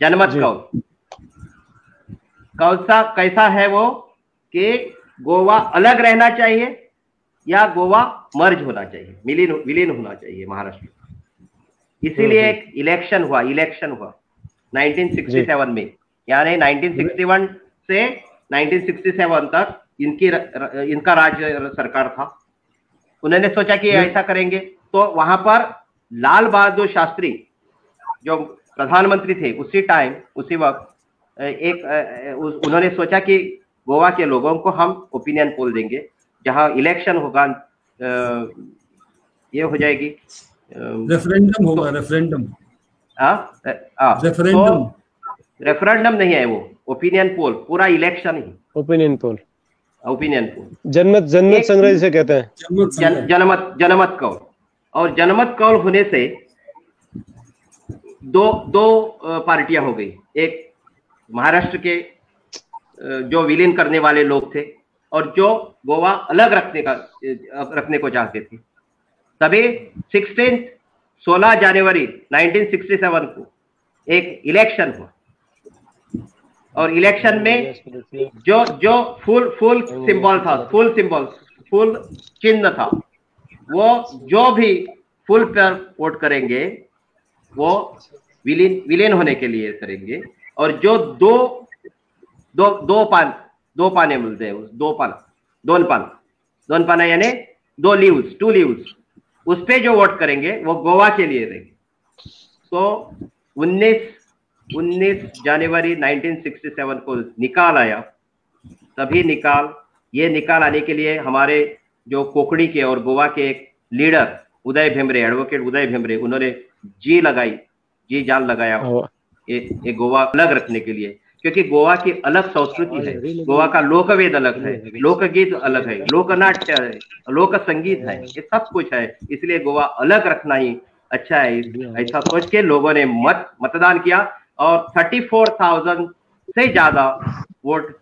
जनमत कौल। कैसा है वो कि गोवा अलग रहना चाहिए या गोवा मर्ज होना चाहिए, विलीन होना चाहिए महाराष्ट्र। इसीलिए एक इलेक्शन हुआ 1967 में, यानी 1961 से 1967 तक इनका राज्य सरकार था। उन्होंने सोचा कि ऐसा करेंगे, तो वहां पर लाल बहादुर शास्त्री जो प्रधानमंत्री थे उसी वक्त उन्होंने सोचा कि गोवा के लोगों को हम ओपिनियन पोल देंगे, जहां इलेक्शन होगा, ये हो जाएगी रेफरेंडम होगा, रेफरेंडम नहीं है वो, ओपिनियन पोल, पूरा इलेक्शन ही ओपिनियन पोल। जनमत संग्रह जिसे कहते हैं, जनमत कौल। और जनमत कौल होने से दो पार्टियां हो गई, एक महाराष्ट्र के जो विलीन करने वाले लोग थे और जो गोवा अलग रखने को चाहते थे। तभी 16 जनवरी 1967 को एक इलेक्शन हुआ, और इलेक्शन में जो फुल सिंबल था, फुल चिन्ह था, वो जो भी फुल पर वोट करेंगे वो विलीन होने के लिए करेंगे। और जो दो पाने मिलते हैं, दोन पाना यानी 2 लीव्स, उस पे जो वोट करेंगे वो गोवा के लिए रहेंगे। तो 19 जनवरी 1967 को निकाल आया। तभी निकाल आने के लिए हमारे जो कोकड़ी के और गोवा के एक लीडर एडवोकेट उदय भेम्रे, उन्होंने जी जान लगाया ये गोवा अलग रखने के लिए, क्योंकि गोवा की अलग संस्कृति है, गोवा का लोकवेद अलग है, लोकगीत अलग है, लोकनाट्य है, लोक संगीत है, ये सब कुछ है, इसलिए गोवा अलग रखना ही अच्छा है। ऐसा सोच के लोगों ने मतदान किया और 34,000 से ज्यादा वोट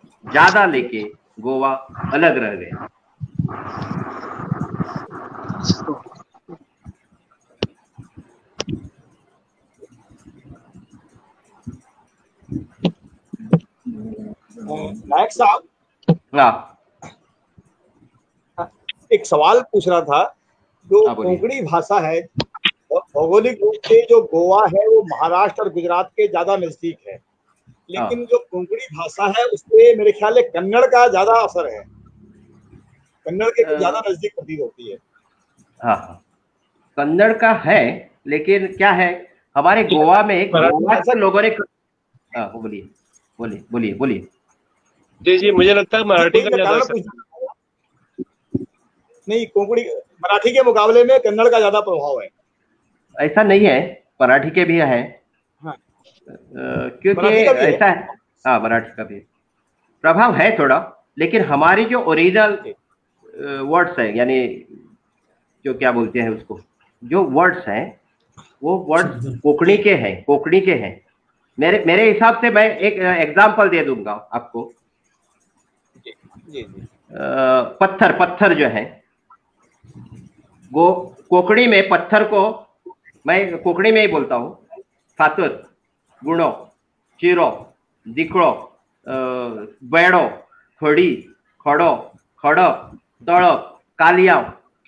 लेके गोवा अलग रह गया। नायक साहब, एक सवाल पूछ रहा था। जो कोंकणी भाषा है, भौगोलिक रूप से जो गोवा है वो महाराष्ट्र और गुजरात के ज्यादा नजदीक है, लेकिन जो कोंकणी भाषा है उसपे मेरे ख्याल से कन्नड़ का ज्यादा असर है, कन्नड़ के ज्यादा नजदीक प्रतीत होती है। हाँ, कन्नड़ का है, लेकिन क्या है हमारे गोवा में लोगों ने बोलिए। जी, मुझे लगता है मराठी का ज्यादा असर नहीं, कोंकणी मराठी के मुकाबले में कन्नड़ का ज्यादा प्रभाव है। ऐसा नहीं है, मराठी के भी हैं। हाँ। क्योंकि ऐसा है, हाँ मराठी का भी प्रभाव है थोड़ा, लेकिन हमारी जो ओरिजिनल वर्ड्स है, यानी जो क्या बोलते हैं उसको, जो वर्ड्स हैं वो वर्ड्स कोंकणी के हैं, कोंकणी के हैं। मेरे हिसाब से मैं एक एग्जांपल दे दूंगा आपको। पत्थर जो है वो कोंकणी में पत्थर को मैं कोंकणी में ही बोलता हूँ, फातर, गुणो, चिरो, दिकड़ो, बेड़ो, खड़ी, खड़ो, खड़ो, तड़ो, कालिया,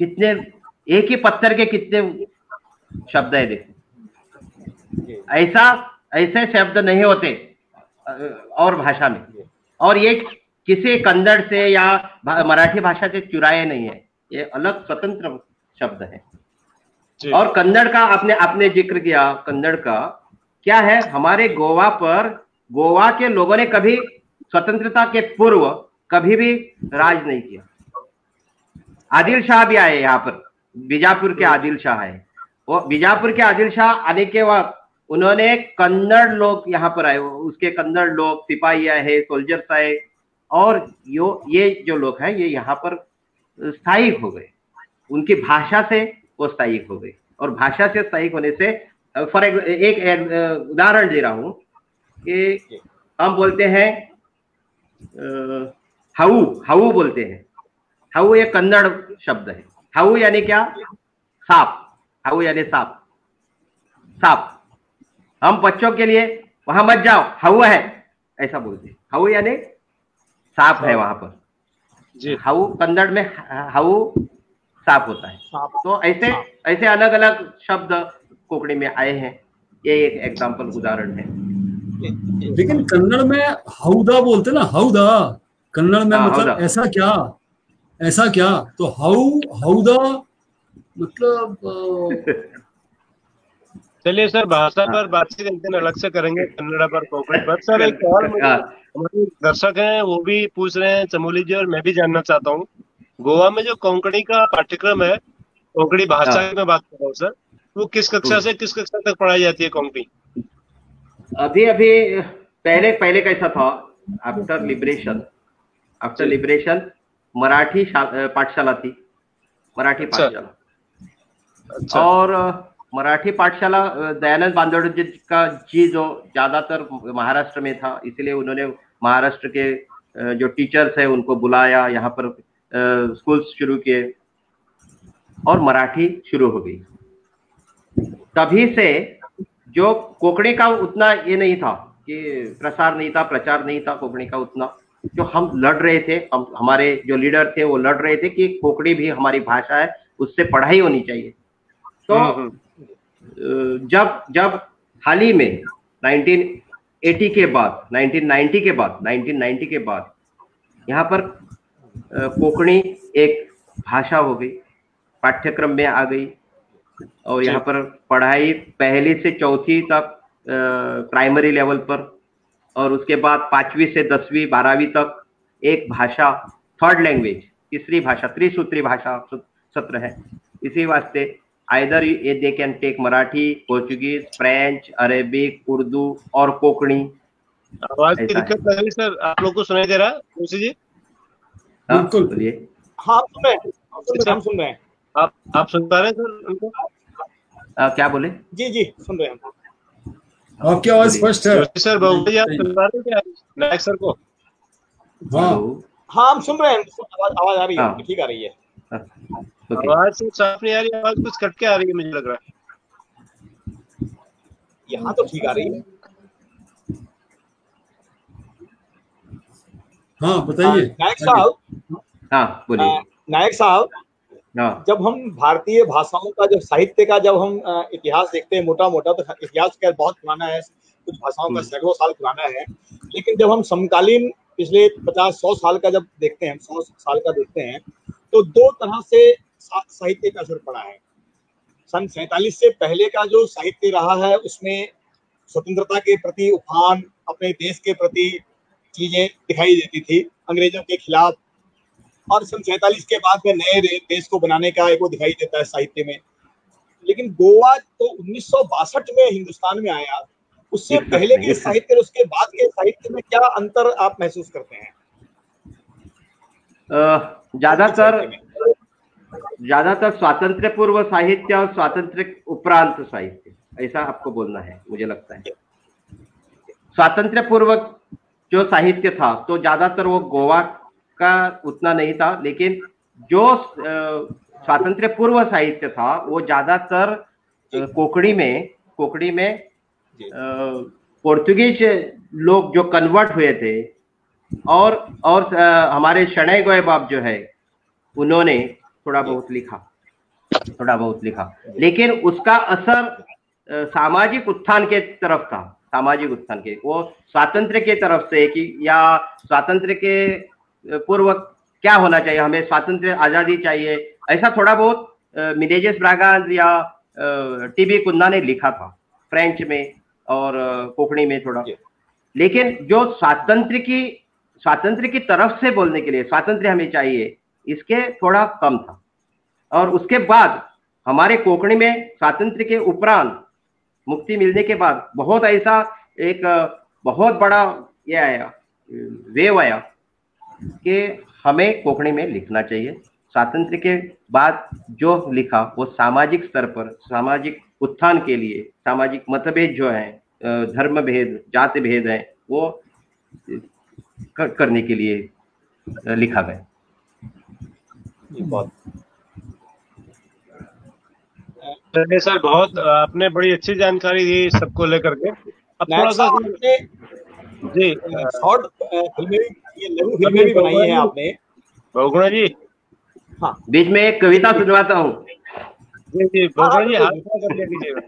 कितने एक ही पत्थर के कितने शब्द है देखो। ऐसे शब्द नहीं होते और भाषा में, और ये किसी कन्नड़ से या मराठी भाषा से चुराए नहीं है, ये अलग स्वतंत्र शब्द है। और कन्नड़ का आपने जिक्र किया, कन्नड़ का क्या है, हमारे गोवा पर गोवा के लोगों ने कभी स्वतंत्रता के पूर्व कभी भी राज नहीं किया। आदिल शाह भी आए यहाँ पर, बीजापुर के आदिल शाह है, वो बीजापुर के आदिल शाह आने के वक्त उन्होंने कन्नड़ लोग यहाँ पर आए, उसके कन्नड़ लोग सिपाही आए, सोल्जर्स आए, और ये जो लोग हैं ये यहाँ पर स्थायी हो गए, उनकी भाषा से वो स्थायी हो गए। और भाषा से स्थायी होने से फॉर एक उदाहरण दे रहा हूं कि हम बोलते हैं हाउ बोलते हैं, हाउ ये कन्नड़ शब्द है। हाउ यानी क्या, सांप, हाउ यानी सांप, सांप। हम बच्चों के लिए वहां मत जाओ, हाउ है ऐसा बोलते हैं, हाउ यानी सांप है वहां पर। हाउ कन्नड़ में हाउ सांप होता है। तो ऐसे अलग अलग शब्द कोंकणी में आए हैं, ये एक एग्जांपल उदाहरण है। लेकिन कन्नड़ में हाउदा बोलते ना, हाउदा कन्नड़ में मतलब ऐसा क्या, तो हाउदा मतलब चलिए सर, भाषा पर बातचीत एक दिन अलग से करेंगे, कन्नड़ पर, कोंकणी पर। सर एक और हमारे दर्शक हैं वो भी पूछ रहे हैं, चमोली जी और मैं भी जानना चाहता हूँ, गोवा में जो कोंकणी का पाठ्यक्रम है, कोंकणी भाषा में बात कर रहा हूँ सर, वो किस कक्षा से किस कक्षा तक पढ़ाई जाती है कोंकणी? अभी पहले कैसा था, आफ्टर लिबरेशन मराठी पाठशाला थी, मराठी पाठशाला। अच्छा। और मराठी पाठशाला दयानंद बांदोड़ जी का जो ज्यादातर महाराष्ट्र में था, इसलिए उन्होंने महाराष्ट्र के जो टीचर्स है उनको बुलाया, यहाँ पर स्कूल्स शुरू किए और मराठी शुरू हो गई। तभी से जो कोंकणी का उतना ये नहीं था कि प्रचार नहीं था कोंकणी का उतना, जो हम लड़ रहे थे, हमारे जो लीडर थे वो लड़ रहे थे कि कोंकणी भी हमारी भाषा है, उससे पढ़ाई होनी चाहिए। तो जब हाल ही में 1990 के बाद यहाँ पर कोंकणी एक भाषा हो गई, पाठ्यक्रम में आ गई, और यहाँ पर पढ़ाई पहली से चौथी तक प्राइमरी लेवल पर, और उसके बाद 5वीं से 10वीं 12वीं तक एक भाषा, थर्ड लैंग्वेज, तीसरी भाषा, त्रिसूत्री भाषा सत्र है। इसी वास्ते either they can take Marathi, Portuguese, French, Arabic, Urdu और कोंकणी। आवाज की दिक्कत लग रही सर, आप लोग को सुनाई दे रहा है तुलसी जी? बिल्कुल बोलिए। हाँ सुन रहे हैं। आप सुन पा रहे हैं सर उनको? क्या बोले? जी सुन रहे हैं, आपकी आवाज स्पष्ट है सर। बाबू जी आप सुन पा रहे हैं क्या नायक सर को? हाँ हम सुन रहे हैं, आवाज आ रही है, ठीक आ रही है। आवाज साफ नहीं आ रही, आवाज कुछ कट के आ रही है मुझे लग रहा है। यहाँ तो ठीक आ रही है। हाँ बताइए नायक साहब। हाँ बोलिए। नायक साहब, जब हम भारतीय भाषाओं का, जब साहित्य का जब हम इतिहास देखते हैं मोटा मोटा, तो इतिहास का बहुत पुराना है, कुछ भाषाओं का सैकड़ों साल पुराना है। लेकिन जब हम समकालीन पिछले 50-100 साल का जब देखते हैं, 100 साल का देखते हैं, तो दो तरह से साहित्य का असर पड़ा है। सन 47 से पहले का जो साहित्य रहा है उसमें स्वतंत्रता के प्रति उफान, अपने देश के प्रति चीजें दिखाई देती थी अंग्रेजों के खिलाफ, और सन 47 के बाद में नए देश को बनाने का एक वो दिखाई देता है साहित्य में। लेकिन गोवा तो 1962 में हिंदुस्तान में आया, उससे पहले के साहित्य और उसके बाद के साहित्य में क्या अंतर आप महसूस करते हैं? ज्यादातर स्वातंत्र्य पूर्व साहित्य और स्वातंत्र्य उपरांत साहित्य, ऐसा आपको बोलना है मुझे लगता है। स्वातंत्र्य पूर्व जो साहित्य था तो ज्यादातर वो गोवा का उतना नहीं था, लेकिन जो स्वातंत्र्य पूर्व साहित्य था वो ज्यादातर कोंकणी में पोर्तुगीज लोग जो कन्वर्ट हुए थे और हमारे शणै गोएबाब जो है उन्होंने थोड़ा बहुत लिखा, लेकिन उसका असर सामाजिक उत्थान के तरफ था, सामाजिक उत्थान के, वो स्वातंत्र्य के तरफ से कि या स्वातंत्र्य के पूर्व क्या होना चाहिए, हमें स्वातंत्र्य आजादी चाहिए, ऐसा थोड़ा बहुत मिनेजेस ब्रागांज या टीबी कुन्ना ने लिखा था फ्रेंच में और कोंकणी में थोड़ा। लेकिन जो स्वातंत्र्य की तरफ से बोलने के लिए स्वातंत्र्य हमें चाहिए, इसके थोड़ा कम था। और उसके बाद हमारे कोंकणी में स्वातंत्र्य के उपरांत मुक्ति मिलने के बाद बहुत ऐसा एक बहुत बड़ा ये आया, वेव आया कि हमें कोंकणी में लिखना चाहिए। स्वातंत्र्य के बाद जो लिखा वो सामाजिक स्तर पर सामाजिक उत्थान के लिए, सामाजिक मतभेद जो है, धर्म भेद, जाति भेद है, वो करने के लिए लिखा गया। चलिए सर, बहुत आपने बड़ी अच्छी जानकारी दी सबको लेकर के। अब थोड़ा सा जी शॉर्ट फिल्में, ये लघु फिल्में भी बनाई हैं आपने बहुगुणा जी। हाँ, बीच में एक कविता सुनवाता हूँ। जी बहुगुणा जी, हाथ कर दीजिएगा।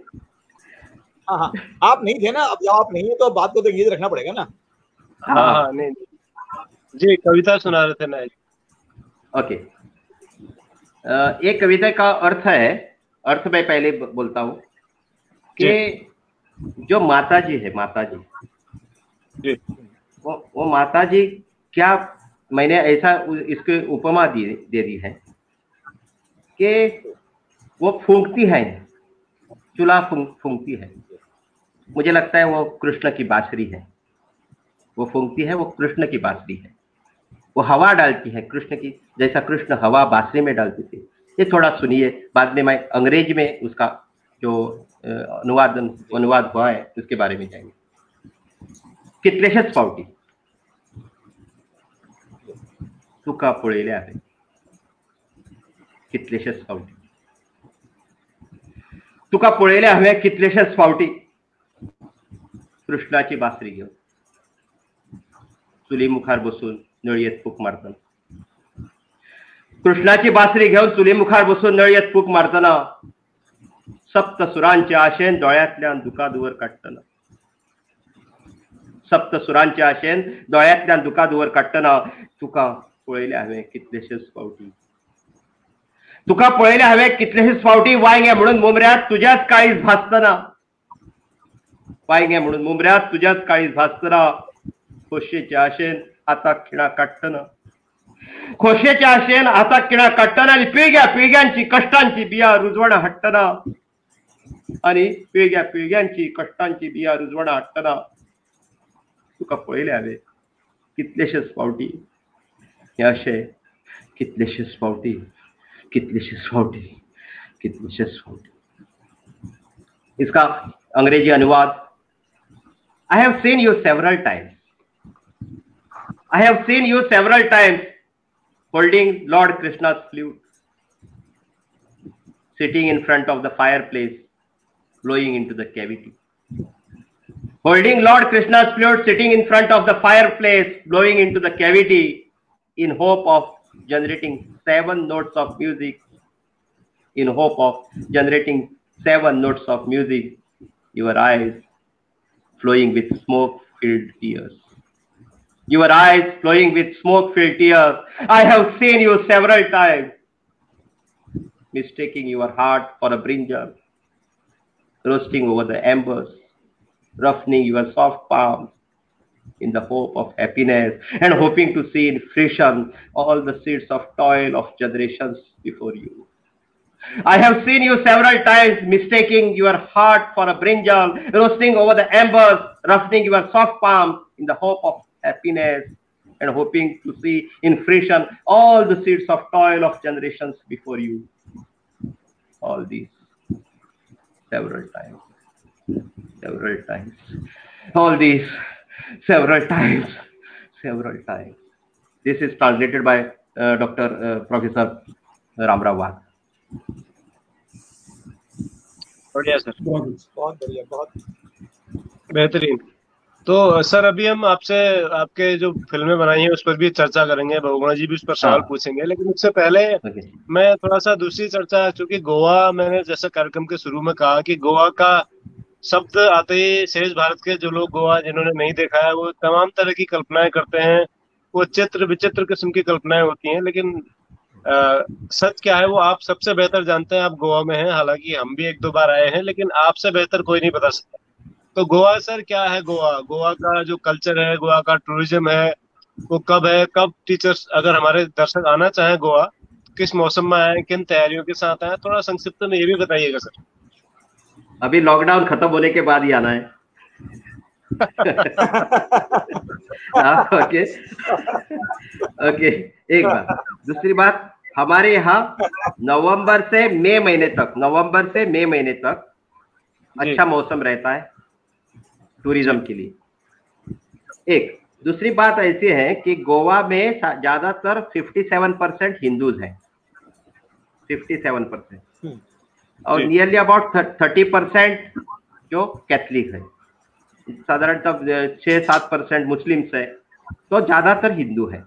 हाँ, आप नहीं थे ना, अब जब आप नहीं है तो बात को तो ये रखना पड़ेगा ना। हाँ, नहीं जी, कविता सुना रहे थे ना। ओके, एक कविता का अर्थ है, अर्थ मैं पहले बोलता हूँ कि जो माताजी है, माताजी, वो माताजी क्या, मैंने ऐसा इसके उपमा दे दी है कि वो फूंकती है, चूल्हा फूंकती है। मुझे लगता है वो कृष्ण की बांसुरी है, वो फूंकती है, वो कृष्ण की बांसुरी है। वो हवा डालती है कृष्ण की, जैसा कृष्ण हवा बांसुरी में डालती थी। ये थोड़ा सुनिए, बाद में मैं अंग्रेजी में उसका जो अनुवाद हुआ है उसके बारे में जाएंगे। कितलेशेच फावटी तुका पळयले हांवें, कितलेशेच फावटी तुका पळयले हांवें, कितलेशेच फावटी कृष्णाची बासरी घेवन चुली मुखार बसून नळयेत फूक मारतना, कृष्णाची बासरी घेवन चुली मुखार बसून नळयेत फूक मारतना, सप्त सुरांचे आशेन दोळ्यांतल्यान दुकादुवर काडटना, सप्त सुरांचे आशेन दोळ्यांतल्यान दुकादुवर काडटना, तुका पळयले हांवें कितलेशेच फावटी, तुका पळयले हांवें कितलेशेच फावटी, वांयगे म्हणून मुमऱ्यात तुझ्याच काळीज भासतना, वांयगे म्हणून मुमऱ्यात तुझ्याच काळीज भासतना, खोशेच्या आशेन आता खिणा काडटना, खोशेच्या आशेन आता खिणा काडटना, आनी पिळग्या पिळग्यांची कश्टांची बिया रुजवण हाडटना, आनी पिळग्या पिळग्यांची कश्टांची बिया रुजवण हाडटना, तुका पळयले हांवें कितलेशेच फावटी, हे अशें कितलेशेच फावटी, कितलेशेच फावटी, कितलेशेच फावटी। इसका अंग्रेजी अनुवाद, I have seen you several times. I have seen you several times holding Lord Krishna's flute, sitting in front of the fireplace, blowing into the cavity. Holding Lord Krishna's flute, sitting in front of the fireplace, blowing into the cavity, in hope of generating 7 notes of music, in hope of generating 7 notes of music, your eyes flowing with smoke-filled tears. Your eyes flowing with smoke-filled tears. I have seen you several times, mistaking your heart for a brinjal, roasting over the embers, roughening your soft palms in the hope of happiness, and hoping to see in fruition all the seeds of toil of generations before you. I have seen you several times mistaking your heart for a brinjal, roasting over the embers, roughening your soft palms in the hope of happiness and hoping to see in fruition all the seeds of toil of generations before you. All these several times. All these several times. This is translated by Professor Ramrao Wagh. बढ़िया sir, बहुत बढ़िया, बहुत बेहतरीन। तो sir अभी हम आपसे आपके जो फिल्में बनाई हैं उस पर भी चर्चा करेंगे, बहुगुणा जी भी उस पर सवाल पूछेंगे, लेकिन उससे पहले मैं थोड़ा सा दूसरी चर्चा, चूंकि गोवा, मैंने जैसे कार्यक्रम के शुरू में कहा कि गोवा का शब्द आते ही शेष भारत के जो लोग गोवा जिन्होंने नहीं देखा है वो तमाम तरह की कल्पनाएं करते हैं, वो चित्र विचित्र किस्म की कल्पनाएं होती हैं, लेकिन सच क्या है वो आप सबसे बेहतर जानते हैं। आप गोवा में हैं, हालांकि हम भी 1-2 बार आए हैं, लेकिन आपसे बेहतर कोई नहीं बता सकता। तो गोवा सर क्या है? गोवा का जो कल्चर है, गोवा का टूरिज्म है, वो कब है, कब टीचर्स, अगर हमारे दर्शक आना चाहें गोवा, किस मौसम में आए, किन तैयारियों के साथ आए, थोड़ा संक्षिप्त में ये भी बताइएगा सर। अभी लॉकडाउन खत्म होने के बाद ही आना है। ओके, एक बात। दूसरी बात, हमारे यहाँ नवंबर से मई महीने तक अच्छा मौसम रहता है टूरिज्म के लिए। एक दूसरी बात ऐसी है कि गोवा में ज्यादातर 57% हिंदूज हैं, 57%, और नियरली अबाउट 30% जो कैथलिक है, साधारणतः 6-7% मुस्लिम्स है, तो ज्यादातर हिंदू है।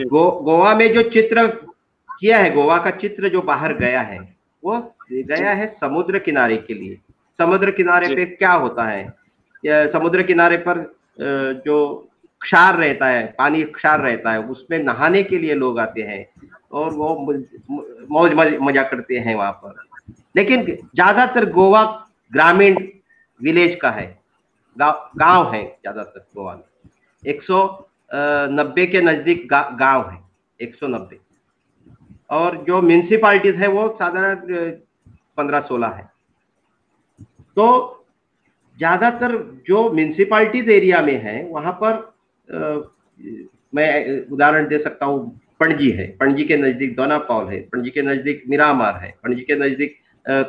गोवा में जो चित्र किया है, गोवा का चित्र जो बाहर गया है, वो गया है समुद्र किनारे के लिए। समुद्र किनारे पे क्या होता है, समुद्र किनारे पर जो क्षार रहता है, पानी क्षार रहता है, उसमें नहाने के लिए लोग आते हैं और वो मौज मजा करते हैं वहां पर। लेकिन ज्यादातर गोवा ग्रामीण विलेज का है, गांव है ज्यादातर गोवा में। 190 के नजदीक गांव है, 190, और जो म्यूनिसिपालिटीज है वो साधारण 15-16 है। तो ज्यादातर जो म्यूनिसिपालिटीज एरिया में है वहां पर मैं उदाहरण दे सकता हूँ, पणजी है, पणजी के नजदीक दोनापावल है, पणजी के नजदीक मिरामार है, पणजी के नजदीक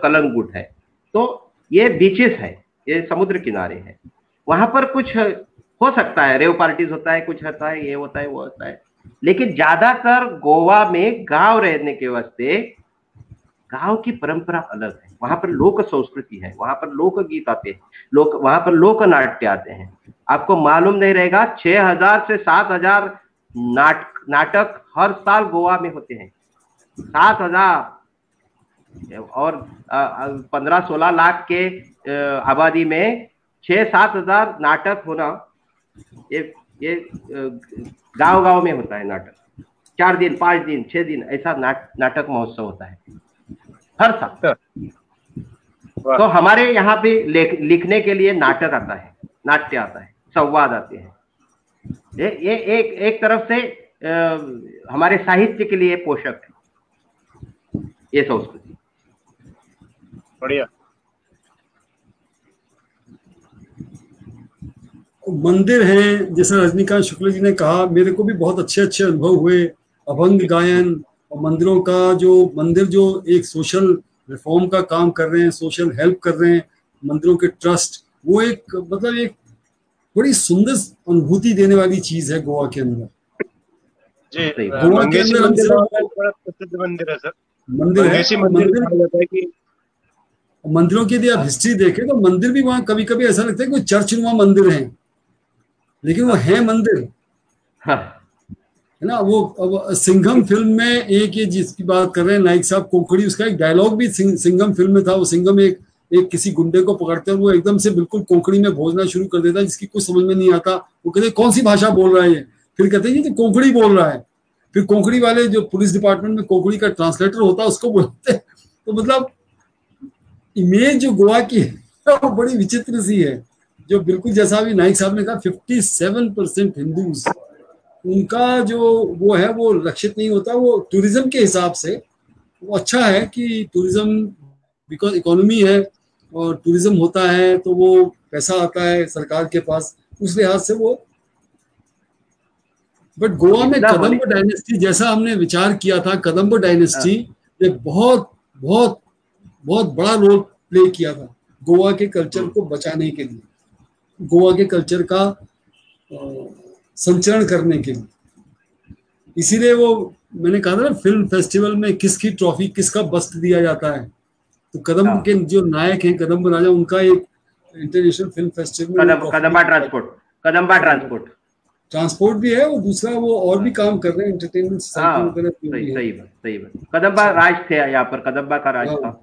कलंगुट है। तो ये बीचेस है, ये समुद्र किनारे है। वहां पर कुछ हो सकता है, रेव पार्टीज होता है, कुछ होता है, ये होता है, वो होता है, लेकिन ज्यादातर गोवा में गांव रहने के वास्ते गांव की परंपरा अलग है। वहां पर लोक संस्कृति है, वहां पर लोकगीत आते हैं, वहां पर लोक नाट्य आते हैं। आपको मालूम नहीं रहेगा, 6000 से 7000 नाटक हर साल गोवा में होते हैं। 7000, और 15-16 लाख के आबादी में 6-7 हजार नाटक होना, ये गांव में होता है नाटक। 4 दिन, 5 दिन, 6 दिन ऐसा नाटक महोत्सव होता है हर साल। तो हमारे यहाँ पे लिखने के लिए नाटक आता है, नाट्य आता है, संवाद आते हैं। ये एक तरफ से हमारे साहित्य के लिए पोषक है ये संस्कृति। बढ़िया। मंदिर हैं, जैसे रजनीकांत शुक्ल जी ने कहा, मेरे को भी बहुत अच्छे अनुभव हुए। अभंग गायन और मंदिरों का मंदिर जो एक सोशल रिफॉर्म का काम कर रहे हैं, सोशल हेल्प कर रहे हैं, मंदिरों के ट्रस्ट, वो एक मतलब एक बड़ी सुंदर अनुभूति देने वाली चीज है गोवा के अंदर। जी, गोवा के अंदर प्रसिद्ध मंदिर है सर, मंदिर है। मंदिरों की यदि आप हिस्ट्री देखें तो मंदिर भी वहां कभी कभी ऐसा लगता है कि कोई चर्च नुमा मंदिर है, लेकिन वो है मंदिर, है ना। वो अब सिंघम फिल्म में एक ये जिसकी बात कर रहे हैं नाइक साहब, कोंकणी, उसका एक डायलॉग भी सिंघम फिल्म में था। वो सिंघम एक किसी गुंडे को पकड़ते हैं, वो एकदम से बिल्कुल कोंकणी में बोलना शुरू कर देता है, जिसकी कुछ समझ में नहीं आता। वो कहते कौन सी भाषा बोल रहा है ये, फिर कहते हैं ये तो कोंकणी बोल रहा है। फिर कोंकणी वाले जो पुलिस डिपार्टमेंट में कोंकणी का ट्रांसलेटर होता है उसको बोलते हैं। तो मतलब इमेज जो गोवा की है वो बड़ी विचित्र सी है, जो बिल्कुल जैसा अभी नाइक साहब ने कहा 57% हिंदूज, उनका जो वो है वो लक्षित नहीं होता। वो टूरिज्म के हिसाब से वो अच्छा है कि टूरिज्म, बिकॉज इकोनॉमी है और टूरिज्म होता है तो वो पैसा आता है सरकार के पास, उस लिहाज से वो। बट गोवा में कदम्ब डायनेस्टी, जैसा हमने विचार किया था, कदम्ब डायनेस्टी ने बहुत बहुत बहुत बड़ा रोल प्ले किया था गोवा के कल्चर को बचाने के लिए, गोवा के कल्चर का संचरण करने के लिए। इसीलिए वो मैंने कहा था ना, फिल्म फेस्टिवल में किसकी ट्रॉफी, किसका बस्ट दिया जाता है, तो कदम्ब के जो नायक हैं, कदम्ब राजा, उनका एक इंटरनेशनल फिल्म फेस्टिवल में कदम्बा ट्रांसपोर्ट भी है, और दूसरा वो और भी काम कर रहे हैं, एंटरटेनमेंट सोसाइटी वगैरह। सही बात। कदम्बा राज थे यहाँ पर, कदम्बा का राज था।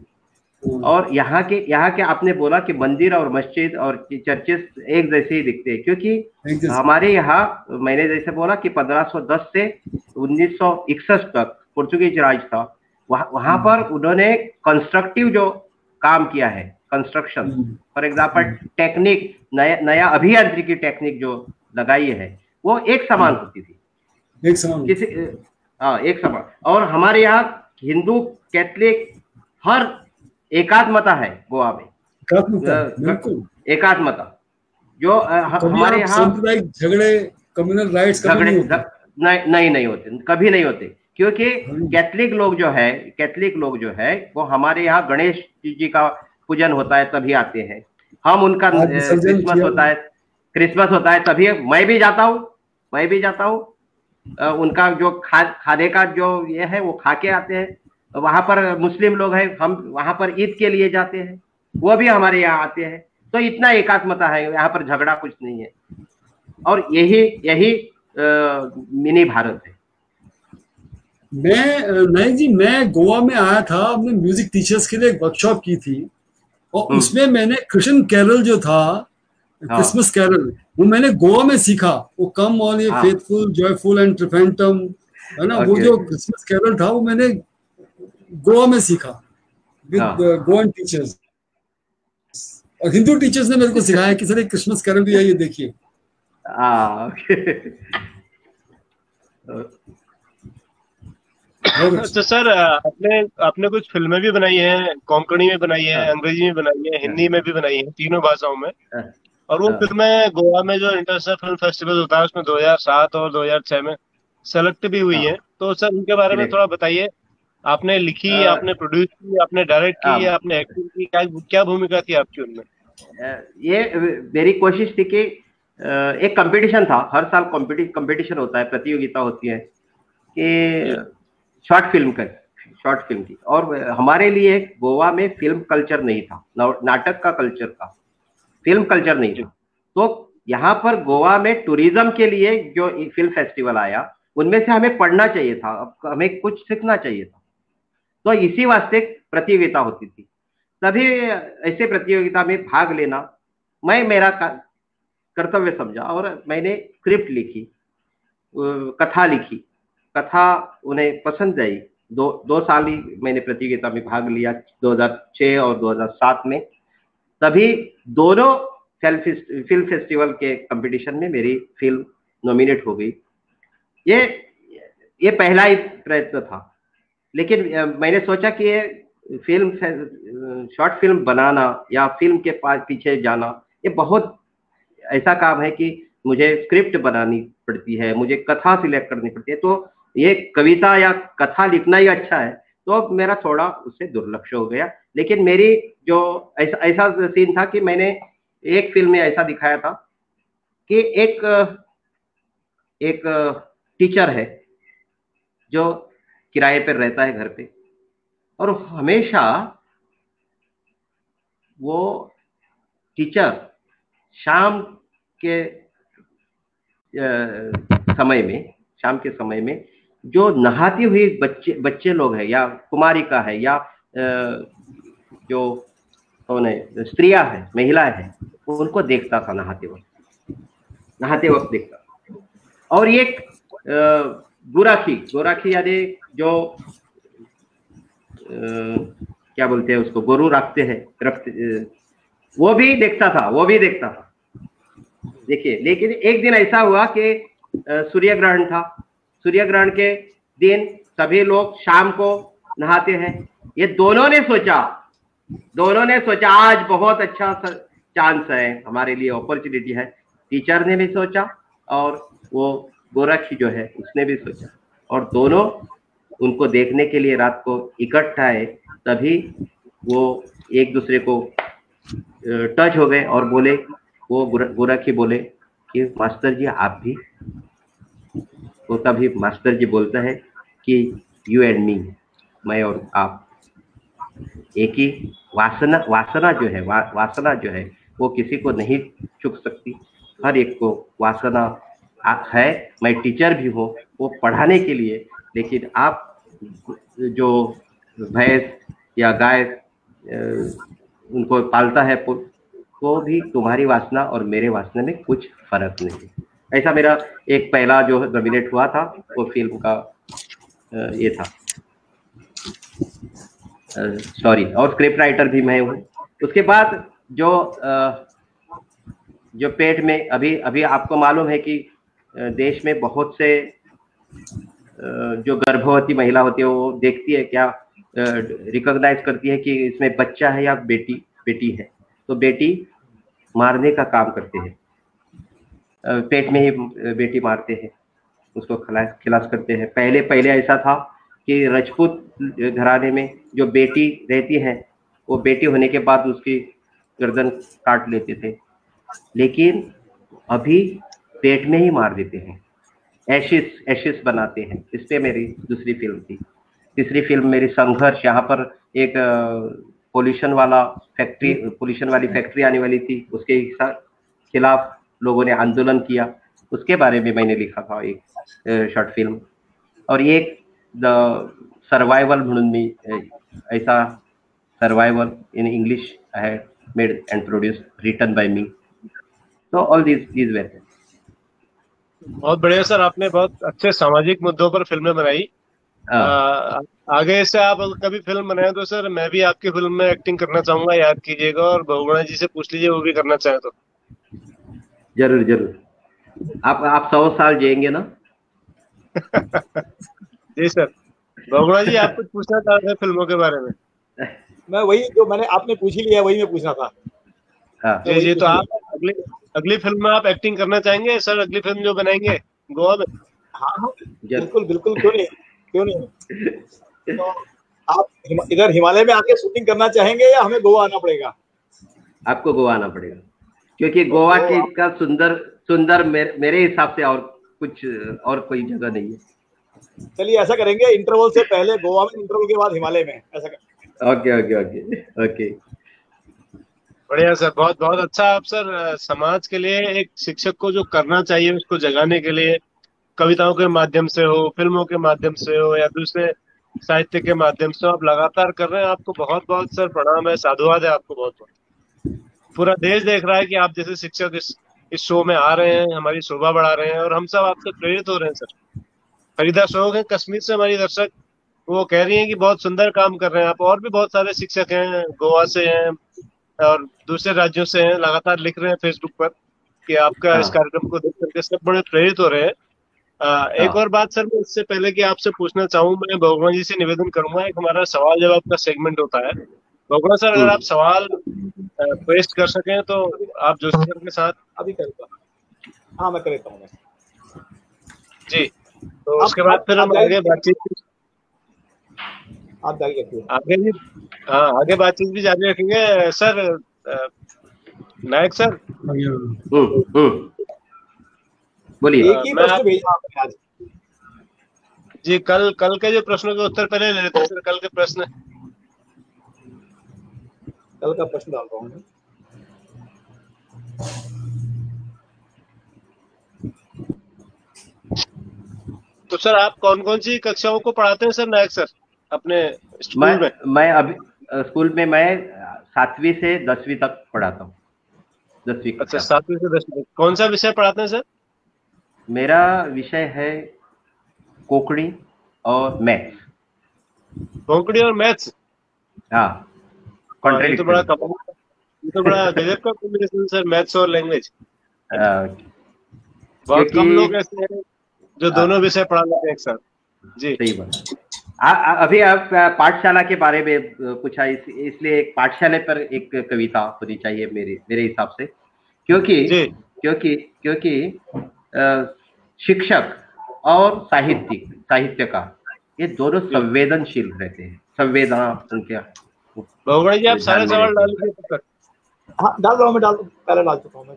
और यहाँ के आपने बोला कि मंदिर और मस्जिद और चर्चेस एक जैसे ही दिखते हैं, क्योंकि हमारे यहाँ, मैंने जैसे बोला कि 1510 से 1961 तक पुर्तगाली राज था। वहां पर उन्होंने कंस्ट्रक्टिव जो काम किया है, कंस्ट्रक्शन, फॉर एग्जाम्पल टेक्निक, नया अभियांत्रिकी टेक्निक जो लगाई है, वो एक समान होती थी, एक समान। और हमारे यहाँ हिंदू कैथलिक हर एकात्मता है गोवा में, एकात्मता जो हमारे यहाँ सांप्रदायिक झगड़े, कम्युनल राइट्स नहीं होते, कभी नहीं होते, क्योंकि कैथलिक लोग जो है वो हमारे यहाँ गणेश जी का पूजन होता है तभी आते हैं, हम उनका क्रिसमस होता है तभी मैं भी जाता हूँ। उनका जो खाने का जो ये है वो खा के आते हैं। वहां पर मुस्लिम लोग हैं, हम वहां पर ईद के लिए जाते हैं, वो भी हमारे यहाँ आते हैं। तो इतना एकात्मता है यहाँ पर, झगड़ा कुछ नहीं है। और यही मिनी भारत है। मैं गोवा में आया था, अपने म्यूजिक टीचर्स के लिए एक वर्कशॉप की थी, और उसमें मैंने कृष्ण कैरल जो था, क्रिसमस कैरल, वो मैंने गोवा में सीखा। वो कम ऑल ये फेथफुल, जॉयफुल एंड ट्रिफेंटम, है ना, वो जो क्रिसमस कैरल था वो मैंने गोवा में सीखा विद गोवन टीचर्स। और हिंदू टीचर्स ने मेरे को सिखाया कि सर एक क्रिसमस कैरल भी है, ये देखिए। तो सर आपने कुछ फिल्में भी बनाई हैं, कोंकणी में बनाई है, अंग्रेजी में बनाई है, हिंदी में भी बनाई है, तीनों भाषाओं में। और वो फिल्में गोवा में जो इंटरनेशनल फिल्म फेस्टिवल होता है उसमें 2007 और 2006 में सेलेक्ट भी हुई है। तो सर उनके बारे में थोड़ा बताइए। आपने लिखी, आपने प्रोड्यूस की, आपने डायरेक्ट की, आपने एक्टिंग की, क्या भूमिका थी आपकी उनमें? ये मेरी कोशिश थी कि एक कंपटीशन था, हर साल कंपटीशन होता है, प्रतियोगिता होती है कि शॉर्ट फिल्म की। और हमारे लिए गोवा में फिल्म कल्चर नहीं था, नाटक का कल्चर था, फिल्म कल्चर नहीं था। तो यहाँ पर गोवा में टूरिज्म के लिए जो फिल्म फेस्टिवल आया, उनमें से हमें पढ़ना चाहिए था, हमें कुछ सीखना चाहिए था। तो इसी वास्ते प्रतियोगिता होती थी। तभी ऐसे प्रतियोगिता में भाग लेना मैं मेरा कर्तव्य समझा, और मैंने स्क्रिप्ट लिखी, कथा लिखी। कथा उन्हें पसंद आई। दो साल ही मैंने प्रतियोगिता में भाग लिया, 2006 और 2007 में। तभी दोनों फिल्म फेस्टिवल के कंपटीशन में मेरी फिल्म नॉमिनेट हो गई। ये पहला ही प्रयत्न था, लेकिन मैंने सोचा कि ये शॉर्ट फिल्म बनाना या फिल्म के पास पीछे जाना, ये बहुत ऐसा काम है कि मुझे स्क्रिप्ट बनानी पड़ती है, मुझे कथा सिलेक्ट करनी पड़ती है। तो ये कविता या कथा लिखना ही अच्छा है, तो मेरा थोड़ा उससे दुर्लक्ष्य हो गया। लेकिन मेरी जो ऐसा सीन था कि मैंने एक फिल्म में ऐसा दिखाया था कि एक टीचर है जो किराए पर रहता है घर पे, और हमेशा वो टीचर शाम के समय में जो नहाती हुई बच्चे लोग हैं, या कुमारिका है, या जो कौन है, स्त्रियां है, महिलाएं हैं, उनको देखता था नहाते वक्त देखता। और एक गोराखी यानी जो क्या बोलते हैं उसको, गोरू रखते हैं, वो भी देखता था। देखिए, लेकिन एक दिन ऐसा हुआ कि सूर्य ग्रहण था। सूर्य ग्रहण के दिन सभी लोग शाम को नहाते हैं। ये दोनों ने सोचा आज बहुत अच्छा चांस है हमारे लिए, अपॉर्चुनिटी है। टीचर ने भी सोचा और वो गोरख जो है उसने भी सोचा, और दोनों उनको देखने के लिए रात को इकट्ठा आए। तभी वो एक दूसरे को टच हो गए और बोले, वो गोरख ही बोले कि मास्टर जी आप भी। तो तभी मास्टर जी बोलता है कि यू एंड मी, मैं और आप एक ही वासना जो है वो किसी को नहीं चुक सकती। हर एक को वासना है। मैं टीचर भी हूँ वो पढ़ाने के लिए, लेकिन आप जो भैंस या गाय उनको पालता है वो भी तुम्हारी वासना और मेरे वासना में कुछ फर्क नहीं है। ऐसा मेरा एक पहला जो नॉमिनेट हुआ था वो फिल्म का ये था सॉरी, और स्क्रिप्ट राइटर भी मैं हूँ। उसके बाद जो पेट में अभी आपको मालूम है कि देश में बहुत से जो गर्भवती महिला होती है वो देखती है क्या, रिकॉग्नाइज करती है कि इसमें बच्चा है या बेटी है, तो बेटी मारने का काम करते हैं, पेट में ही बेटी मारते हैं, उसको खलास करते हैं। पहले ऐसा था कि राजपूत घराने में जो बेटी रहती है वो बेटी होने के बाद उसकी गर्दन काट लेते थे, लेकिन अभी पेट में ही मार देते हैं, एशिस बनाते हैं। इस पे मेरी दूसरी फिल्म थी। तीसरी फिल्म मेरी संघर्ष, यहाँ पर एक पोल्यूशन वाली फैक्ट्री आने वाली थी, उसके खिलाफ लोगों ने आंदोलन किया, उसके बारे में मैंने लिखा था एक शॉर्ट फिल्म। और एक द सर्वाइवल म्हणून मी ऐसा survival in English I had made and produced written by me. तो ऑल दीज वे। बहुत बढ़िया सर, आपने बहुत अच्छे सामाजिक मुद्दों पर फिल्में बनाई। आगे से आप कभी फिल्म बनाए तो सर मैं भी आपकी फिल्म में एक्टिंग करना चाहूंगा, याद कीजिएगा, और बहुगुणा जी से पूछ लीजिए वो भी करना चाहे तो। जरूर आप 100 साल जिएंगे ना। जी सर। बहुगुणा जी आप कुछ पूछना चाहते हैं फिल्मों के बारे में? मैं वही जो मैंने आपने पूछ ही लिया, वही मैं पूछना था। जी तो आप अगली फिल्म में आप एक्टिंग करना चाहेंगे सर? अगली फिल्म जो बनाएंगे गोवा में? हाँ बिल्कुल, क्यों नहीं। तो आप इधर हिमालय में आके शूटिंग करना चाहेंगे या हमें गोवा आना पड़ेगा? आपको गोवा आना पड़ेगा, क्योंकि गोवा के का सुंदर मेरे हिसाब से और कोई जगह नहीं है। चलिए ऐसा करेंगे, इंटरवल से पहले गोवा में, इंटरवल के बाद हिमालय में, ऐसा करेंगे। ओके बढ़िया सर, बहुत बहुत अच्छा। आप सर समाज के लिए एक शिक्षक को जो करना चाहिए उसको जगाने के लिए कविताओं के माध्यम से हो, फिल्मों के माध्यम से हो, या दूसरे साहित्य के माध्यम से आप लगातार कर रहे हैं। आपको बहुत बहुत सर प्रणाम है, साधुवाद है आपको बहुत बहुत। पूरा देश देख रहा है कि आप जैसे शिक्षक इस शो में आ रहे हैं, हमारी शोभा बढ़ा रहे हैं, और हम सब आपसे प्रेरित हो रहे हैं सर। फरीदा शोक है कश्मीर से हमारी दर्शक, वो कह रही हैं कि बहुत सुंदर काम कर रहे हैं आप। और भी बहुत सारे शिक्षक हैं, गोवा से हैं और दूसरे राज्यों से हैं, लगातार लिख रहे हैं फेसबुक पर कि आपका इस कार्यक्रम को देख करके सब बड़े प्रेरित हो रहे हैं। एक और बात सर, मैं इससे पहले कि आपसे पूछना चाहूँ, मैं बहुगुणा जी से निवेदन करूंगा, एक हमारा सवाल जवाब का सेगमेंट होता है। बहुगुणा सर अगर आप सवाल पेस्ट कर सकें तो आप जोशी सर के साथ। अभी करूँगा। हाँ मैं करता हूँ जी। तो उसके बाद फिर हम आगे बातचीत आप जारी रखिए। आगे बातचीत भी जारी रखेंगे सर। नायक सर बोलिए। एक ही प्रश्न भेजा आपने आज। जी कल के जो प्रश्नों के उत्तर पहले ले लेते हैं सर। कल के प्रश्न, कल का प्रश्न डाल रहा हूँ। तो सर आप कौन कौन सी कक्षाओं को पढ़ाते हैं सर नायक सर अपने स्कूल में? मैं अभी स्कूल में मैं 7वीं से 10वीं तक पढ़ाता हूँ। 10वीं कक्षा। अच्छा 7वीं से 10वीं। कौन सा विषय पढ़ाते हैं सर? मेरा विषय है कोंकणी और मैथ्स। कोंकणी और मैथ्स? हाँ। ये तो बड़ा गजब का कॉम्बिनेशन सर, मैथ्स और लैंग्वेज। बहुत कम लोग ऐसे हैं जो दोनों विषय पढ़ा लेते हैं एक साथ। जी सही बात। अभी आप पाठशाला के बारे में पूछा, इसलिए एक पाठशाला पर एक कविता होनी चाहिए मेरे हिसाब से, क्योंकि शिक्षक और साहित्यकार ये दोनों संवेदनशील रहते हैं। संवेदना उनके जी आप सारे सवाल डाल दीजिए। हाँ डाल रहा हूँ मैं, पहले डाल चुका हूँ मैं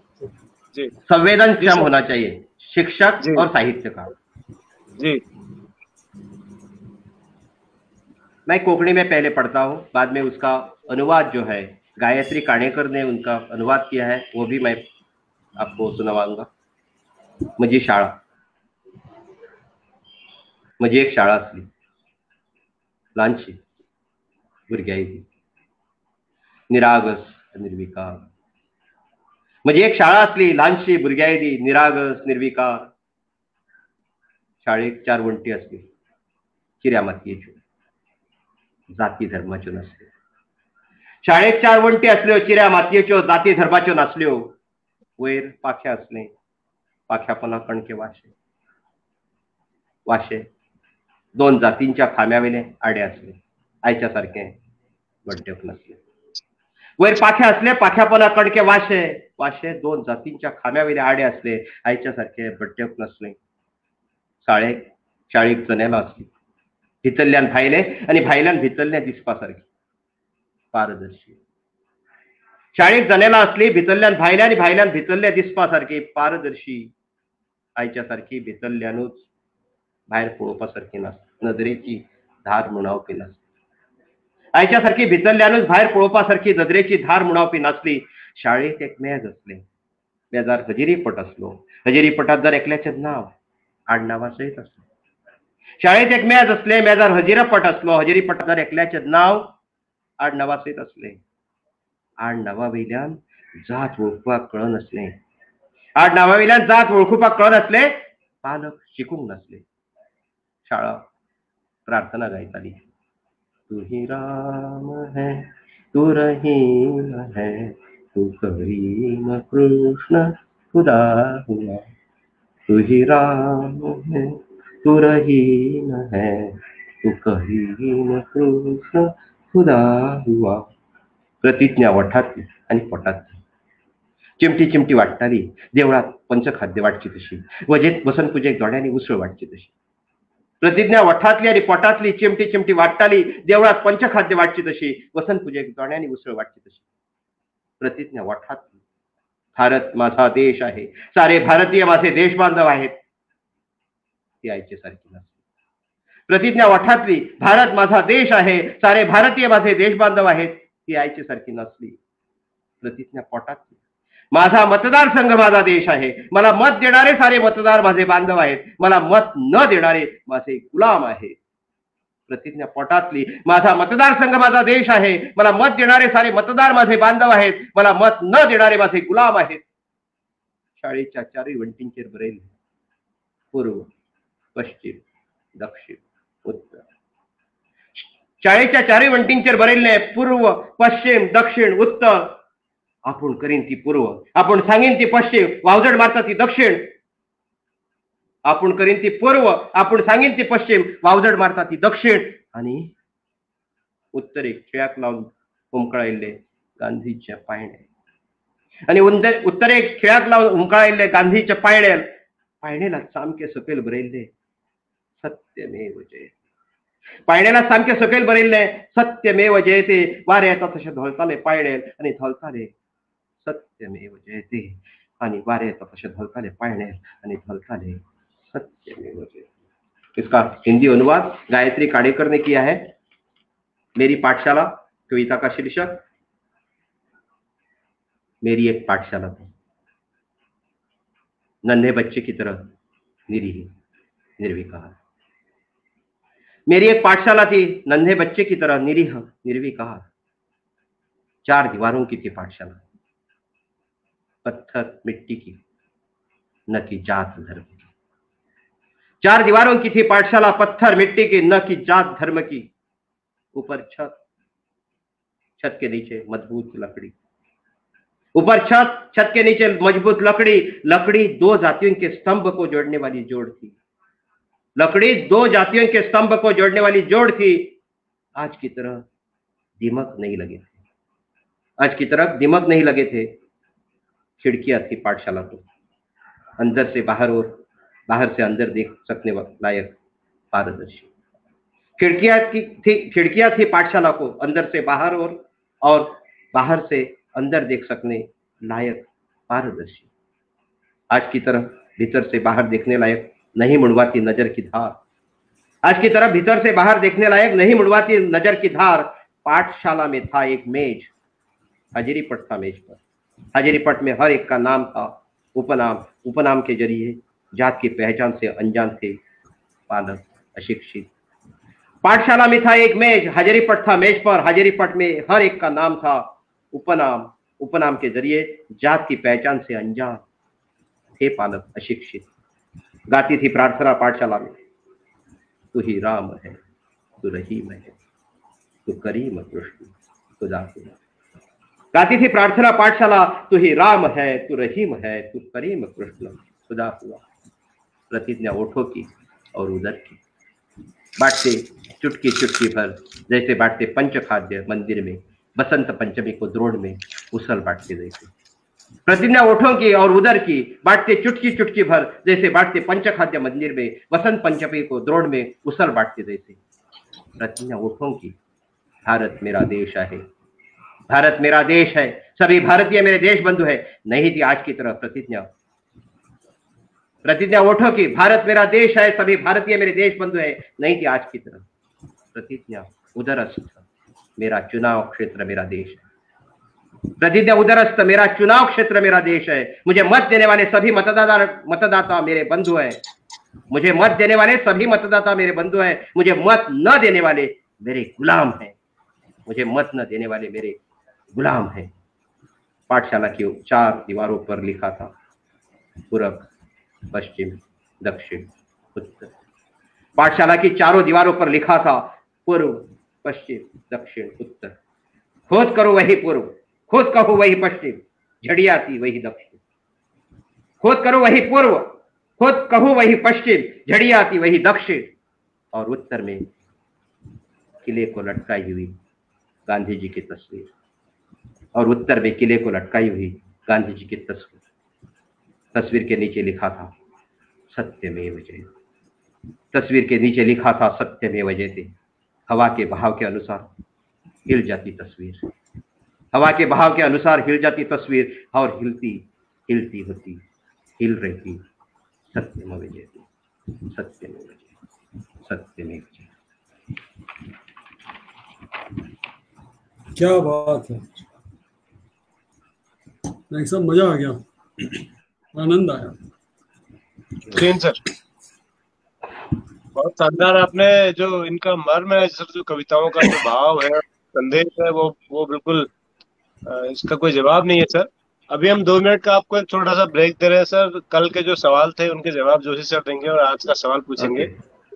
जी। संवेदनक्षम होना चाहिए शिक्षक और साहित्यकार जी। मैं कोंकणी में पहले पढ़ता हूँ, बाद में उसका अनुवाद जो है गायत्री काणेकर ने उनका अनुवाद किया है, वो भी मैं आपको सुनावाऊंगा। म्हजी एक शाळा असली ल्हानशी भुरग्याची निरागस निर्विकार। म्हजी एक शाळा असली ल्हानशी भुरग्याची निरागस निर्विकार। शाळेक 4 वण्टी असली चिऱ्या मातयेच्यो जाती धर्माच्यो नासल्यो। शाळेक 4 वण्टी असल्यो चिऱ्या मातयेच्यो जाती धर्माच्यो नासल्यो। वयर पाख्या असले पाख्यापणा कणके वाशे 2 जातींच्या खाम्यावेले आडे असले आयच्या सारखे बड्डेक नसले। वयर पाख्या असले पाख्यापणा कणके वाशे 2 जातींच्या खाम्यावेले आडे असले आयच्या सारखे बड्डेक नसले। शाळेक जनेला असली भितरल्यान भायले आणि भायल्यान भितरले दिसपा सारखी पारदर्शी। शाळेक जनेला असली भितरल्यान भायले आणि भायल्यान भितरले दिसपा सारखी पारदर्शी। आयच्या सारखी भितरल्यानूच भायर पळोवपा सारखी नदरेची धार मुणावपी नासली। आयच्या सारखी भितरल्यानूच भायर पळोवपा सारखी नदरेची धार मुणावपी नासली। शाळेत एक मेज असले मेजार हजेरी पट असलो हजेरी पटात जर एकल्याचे नाव आडनावा सहित असले। शाळेत एक मेज असले मेजार हजेरी पट असलो हजेरी पटात जर एकल्याचे नाव आडनावा सहित असले। आडनावा वयल्यान जात वळखुपाक कळन असले आडनावा वयल्यान जात वळखुपाक कळन असले। पालक शिकूंक नसले। शाळा प्रार्थना गायताली तू ही राम है तू रहीम है तू करीम कृष्ण खुदा हुआ। तू ही राम है तू रहीम है तू करीम कृष्ण खुदा हुआ। प्रतिज्ञा वठातली आणि पोटातली चिमटी चिमटी वाटताली देवळात पंचखाद्य वाटची तशी वजेत वसंतपूजेक दोड्यांनी उसळ वाटची तशी। प्रतिज्ञा वठातली आणि पोटातली चिमटी चिमटी वाटताली देवळात पंचखाद्य वाटची तशी वसंतपूजेक दोड्यांनी उसळ वाटची तशी। प्रतिज्ञा वठातली भारत माझा देश आहे सारे भारतीय माझे देश बांधव आहेत ती आईचे सारखी नसली। प्रतिज्ञा वठातली भारत माझा देश आहे सारे भारतीय माझे देश बांधव आहेत ती आईची सारखी नसली। प्रतिज्ञा पोटातली माझा मतदारसंघ माझा देश आहे मला मत देणारे सारे मतदार माझे बांधव आहेत मला मत न देणारे माझे गुलाम आहेत। प्रतिज्ञा पोटातली माझा मतदारसंघ माझा देश आहे मला मत देणारे सारे मतदार माझे बांधव आहेत मला मत न देणारे माझे गुलाम आहेत। शाळेच्या 4 वण्टींचेर बरयले पूर्व पश्चिम दक्षिण उत्तर। शाळेच्या 4 वण्टींचेर बरयल्ले पूर्व पश्चिम दक्षिण उत्तर। आपण करीन ती पूर्व आपण सांगीन ती पश्चिम वावजड मारता ती दक्षिण। आपण करीन ती पूर्व आपण सांगीन ती पश्चिम वावजड मारता ती दक्षिण। आणि उत्तरेक खिळ्याक लावून हुमकळायल्ले गांधीच्या पायणे आणि उत्तरेक खिळ्याक लावून हुमकळायल्ले गांधीच्या पायणेला सामके सकयल बरयल्ले सत्यमेव जयते। पायणेला सामके सकयल बरयल्ले सत्यमेव जयते। वारे येता तशे धोलताले पायणेल आणि धोलताले सत्यमेव जयते आणि वारे येता तशे धोलताले पायणेल आणि धोलताले सत्यमेव जयते। इसका हिंदी अनुवाद गायत्री काणेकर ने किया है। मेरी पाठशाला कविता का शीर्षक मेरी एक पाठशाला थी नन्हे बच्चे की तरह निरीह निर्विकार। मेरी एक पाठशाला थी नन्हे बच्चे की तरह निरीह निर्विकार। 4 दीवारों की थी पाठशाला पत्थर मिट्टी की न कि जात धर्म की। 4 दीवारों की थी पाठशाला पत्थर मिट्टी की न कि जात धर्म की। ऊपर छत के नीचे मजबूत लकड़ी ऊपर छत के नीचे मजबूत लकड़ी 2 जातियों के स्तंभ को जोड़ने वाली जोड़ थी। लकड़ी दो जातियों के स्तंभ को जोड़ने वाली जोड़ थी। आज की तरह दिमक नहीं लगे थे, आज की तरह दिमक नहीं लगे थे। खिड़कियां थी पाठशाला को, अंदर से बाहर और बाहर से अंदर देख सकने लायक पारदर्शी। खिड़कियां थी पाठशाला को, अंदर से बाहर और बाहर से अंदर देख सकने लायक पारदर्शी। आज की तरह भीतर से बाहर देखने लायक नहीं मुड़वाती नजर की धार, आज की तरह भीतर से बाहर देखने लायक नहीं मुड़वाती नजर की धार। पाठशाला में था एक मेज, हाजिरी पट था मेज पर। हाजिरी पट में हर एक का नाम था, उपनाम। उपनाम के जरिए जात की पहचान से अनजान थे पालक अशिक्षित। पाठशाला में था एक मेज, हाजिरी पट था मेज पर। हाजिरी पट में हर एक का नाम था, उपनाम। उपनाम के जरिए जात की पहचान से अनजान थे पालक अशिक्षित। गाती थी प्रार्थना पाठशाला में, तू ही राम है, तू रहीम है, तू करीम कृष्ण खुदा खुदा। गाती थी प्रार्थना पाठशाला, तू ही राम है, तू रहीम है, तू करीम कृष्ण खुदा खुदा। प्रतिज्ञा ओठों की और उदर की, बांटते चुटकी चुटकी भर, जैसे बांटते पंचखाद्य मंदिर में बसंत पंचमी को द्रोण में उसल बांटते जैसे। प्रतिज्ञा ओठों की और उदर की, बांटते चुटकी चुटकी भर, जैसे बांटते पंचखाद्य मंदिर में बसंत पंचमी को द्रोण में उसल बांटते जैसे। प्रतिज्ञा ओठों की, भारत मेरा देश है, भारत मेरा देश है, सभी भारतीय मेरे देश बंधु है। नहीं थी आज की तरह प्रतिज्ञा। प्रतिज्ञा ओठों की, भारत मेरा देश है, सभी भारतीय मेरे देश बंधु है। नहीं थी आज की तरह प्रतिज्ञा उदरस्थ, मेरा चुनाव क्षेत्र मेरा देश है। प्रतिज्ञा उदरस्थ, मेरा चुनाव क्षेत्र मेरा देश है। मुझे मत देने वाले सभी मतदाता मेरे बंधु है। मुझे मत देने वाले सभी मतदाता मेरे बंधु है। मुझे मत न देने वाले मेरे गुलाम है। मुझे मत न देने वाले मेरे गुलाम है। पाठशाला की 4 दीवारों पर लिखा था, पूरब पश्चिम दक्षिण उत्तर। पाठशाला की चारों दीवारों पर लिखा था, पूर्व पश्चिम दक्षिण उत्तर। खोज करो वही पूर्व, खोज कहो वही पश्चिम, झड़ी आती वही दक्षिण। खोज करो वही पूर्व, खोज कहो वही पश्चिम, झड़ी आती वही दक्षिण। और उत्तर में किले को लटकाई हुई गांधी जी की तस्वीर, और उत्तर में किले को लटकाई हुई गांधी जी की तस्वीर। तस्वीर के नीचे लिखा था सत्यमेव जयते। तस्वीर के नीचे लिखा था सत्यमेव जयते। हवा के बहाव के अनुसार हिल जाती तस्वीर, हवा के बहाव के अनुसार हिल जाती तस्वीर, और हिलती हिलती होती हिल रहती सत्यमेव जयते, सत्यमेव जयते, सत्यमेव जयते। क्या बात है, एकदम मजा आ गया, आनंद आया। सर बहुत शानदार। आपने जो इनका मर्म है सर, जो कविताओं का जो भाव है, संदेश है, वो बिल्कुल इसका कोई जवाब नहीं है सर। अभी हम 2 मिनट का आपको एक छोटा सा ब्रेक दे रहे हैं सर। कल के जो सवाल थे उनके जवाब जोशी सर देंगे और आज का सवाल पूछेंगे।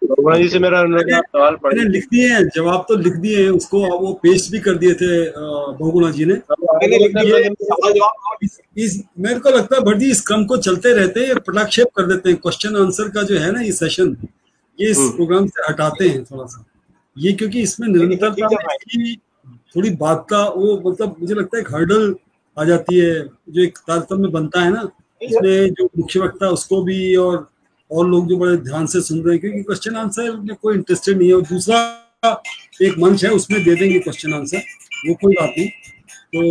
भगवान जी से मेरा अनुरोध है, सवाल मैंने लिख दिए हैं, जवाब तो लिख दिए हैं, उसको वो पेस्ट भी कर दिए थे बहुगुणा जी ने। मेरे को लगता है भट्टी इस क्रम को चलते रहते हैं, पटाक्षेप कर देते हैं। क्वेश्चन आंसर का जो है ना ये सेशन, ये इस प्रोग्राम से हटाते हैं थोड़ा सा ये, क्योंकि इसमें निरंतरता की थोड़ी बात का वो, मतलब मुझे लगता है एक हर्डल आ जाती है जो एक तारतम्य बनता है ना, इसमें जो मुख्य वक्ता उसको भी और लोग जो बड़े ध्यान से सुन रहे हैं, क्योंकि क्वेश्चन आंसर में कोई इंटरेस्टेड नहीं है। और दूसरा एक मंच है, उसमें दे देंगे क्वेश्चन आंसर, वो कोई बात नहीं। तो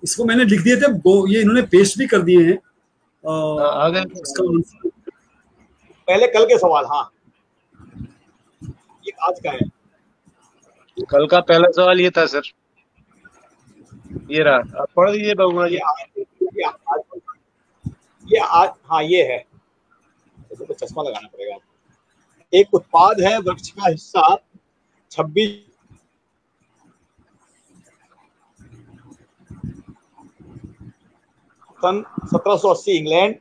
इसको मैंने लिख दिए थे, ये इन्होंने पेस्ट भी कर दिए हैं इसका आंसर। पहले कल के सवाल, हाँ ये आज का है। कल का पहला सवाल ये था सर, ये रहा, आप पढ़ दीजिए बहुगुणा जी। ये आज, हाँ ये है, तो चश्मा लगाना पड़ेगा। एक उत्पाद है, वृक्ष का हिस्सा 26 सन 1780 इंग्लैंड,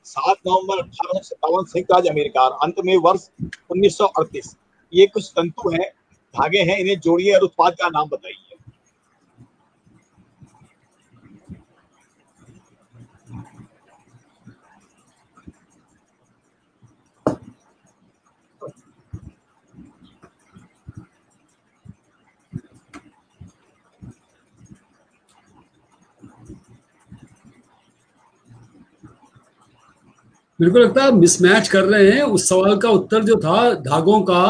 7 नवंबर 1857 संयुक्त राज्य अमेरिका, अंत में वर्ष 1938। ये कुछ तंतु हैं, धागे हैं, इन्हें जोड़िए और उत्पाद का नाम बताइए। मेरे को लगता है मिसमैच कर रहे हैं। उस सवाल का उत्तर जो था धागों का,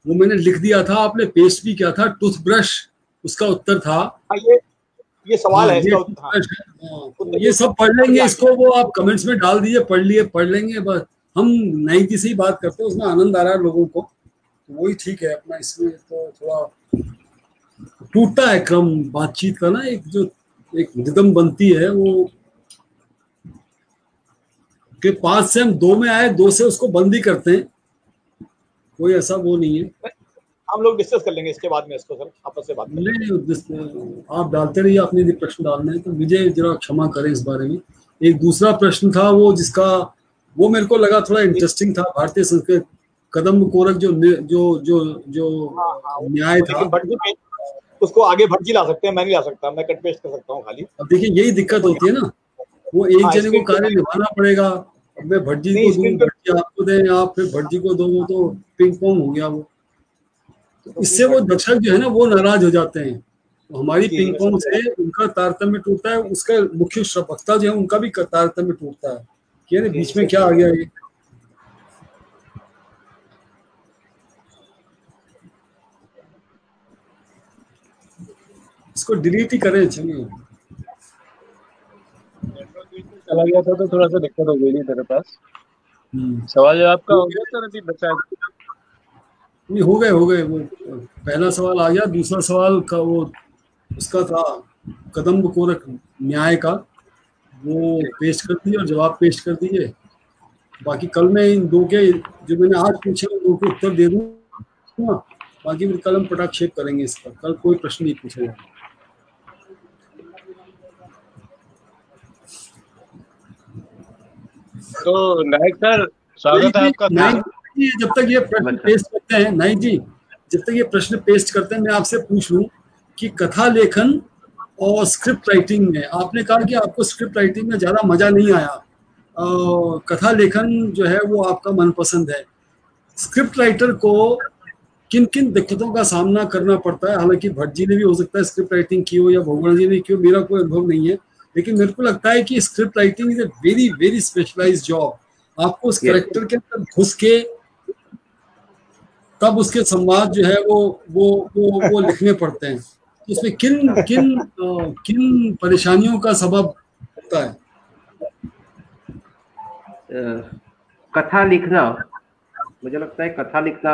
वो मैंने लिख दिया था, आपने पेस्ट भी किया था। टूथब्रश उसका उत्तर था। ये सवाल है ये इसका। टूथब्रश है। तो ये सब पढ़ लेंगे, इसको वो आप कमेंट्स में डाल दीजिए, पढ़ लिए, पढ़ लेंगे। बस हम नई की से ही बात करते हैं, उसमें आनंद आ रहा है लोगों को, तो वही ठीक है अपना। इसमें तो थोड़ा टूटता है क्रम बातचीत का ना, एक जो एक रिदम बनती है वो के 5 से हम 2 में आए, 2 से उसको बंद ही करते हैं। कोई ऐसा वो नहीं है। हम लोग डिस्कस कर लेंगे इसके बाद में इसको सर, आपस में बात नहीं, आप डालते रहिए अपने प्रश्न डालने हैं, तो मुझे जरा क्षमा करें इस बारे में। एक दूसरा प्रश्न था वो, जिसका वो मेरे को लगा थोड़ा इंटरेस्टिंग था। भारतीय संस्कृत कदम्ब कोरक जो जो जो जो न्याय था, उसको आगे भटजी ला सकते हैं, मैं नहीं ला सकता, मैं कट पेस्ट कर सकता हूँ खाली। अब देखिए यही दिक्कत होती है ना, वो एक जने को कार्य निभाना पड़ेगा। अब मैं भटजी को दूं, भटजी आपको दें, आप फिर भटजी को दो, वो तो पिंग पोंग हो गया वो। तो इससे वो दर्शक जो है ना वो नाराज हो जाते हैं। तो हमारी पिंग पोंग से उनका तारतम्य टूटता है, उसका मुख्य वक्ता जो है उनका भी तारतम्य टूटता है कि अरे बीच में क्या आ गया ये। इसको डिलीट ही करें। चलिए, चला गया था तो थोड़ा सा दिक्कत हो गई थी तेरे पास। सवाल जो आपका हो गया सर, अभी बचा नहीं, हो गए वो पहला सवाल आ गया। दूसरा सवाल का वो उसका था कदम्ब कोरक न्याय का, वो पेश कर दिए और जवाब पेश कर दिए। बाकी कल मैं इन 2 के जो मैंने आज पूछे उन 2 के उत्तर दे दूंगा। बाकी फिर कल हम पटाक्षेप करेंगे इसका। कल कोई प्रश्न नहीं पूछेगा। तो नायक सर, स्वागत है आपका। जब तक ये प्रश्न पेश करते हैं, नायक जी जब तक ये प्रश्न पेश करते हैं, मैं आपसे पूछ लूं कि कथा लेखन और स्क्रिप्ट राइटिंग में, आपने कहा कि आपको स्क्रिप्ट राइटिंग में ज्यादा मजा नहीं आया, कथा लेखन जो है वो आपका मनपसंद है। स्क्रिप्ट राइटर को किन किन दिक्कतों का सामना करना पड़ता है? हालांकि भट्ट जी ने भी हो सकता है स्क्रिप्ट राइटिंग की हो या भगवान जी ने की हो, मेरा कोई अनुभव नहीं है, लेकिन मेरे को लगता है कि script writing is a very very specialised job. आपको उस कैरेक्टर के अंदर घुस के तब उसके संवाद जो है वो लिखने पड़ते हैं। उसमें किन किन किन परेशानियों का सबब होता है? कथा लिखना, मुझे लगता है कथा लिखना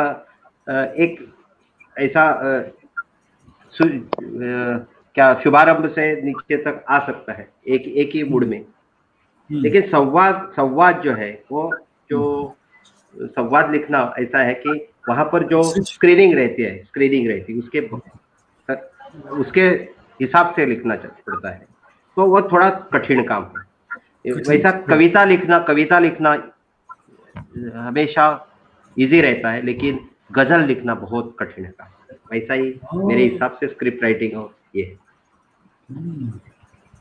एक ऐसा क्या शुभारंभ से नीचे तक आ सकता है एक ही मूड में, लेकिन संवाद जो है वो जो संवाद लिखना ऐसा है कि वहां पर जो स्क्रीनिंग रहती है उसके हिसाब से लिखना पड़ता है, तो वो थोड़ा कठिन काम है। वैसा कविता लिखना हमेशा इजी रहता है, लेकिन गजल लिखना बहुत कठिन है। वैसा ही मेरे हिसाब से स्क्रिप्ट राइटिंग और ये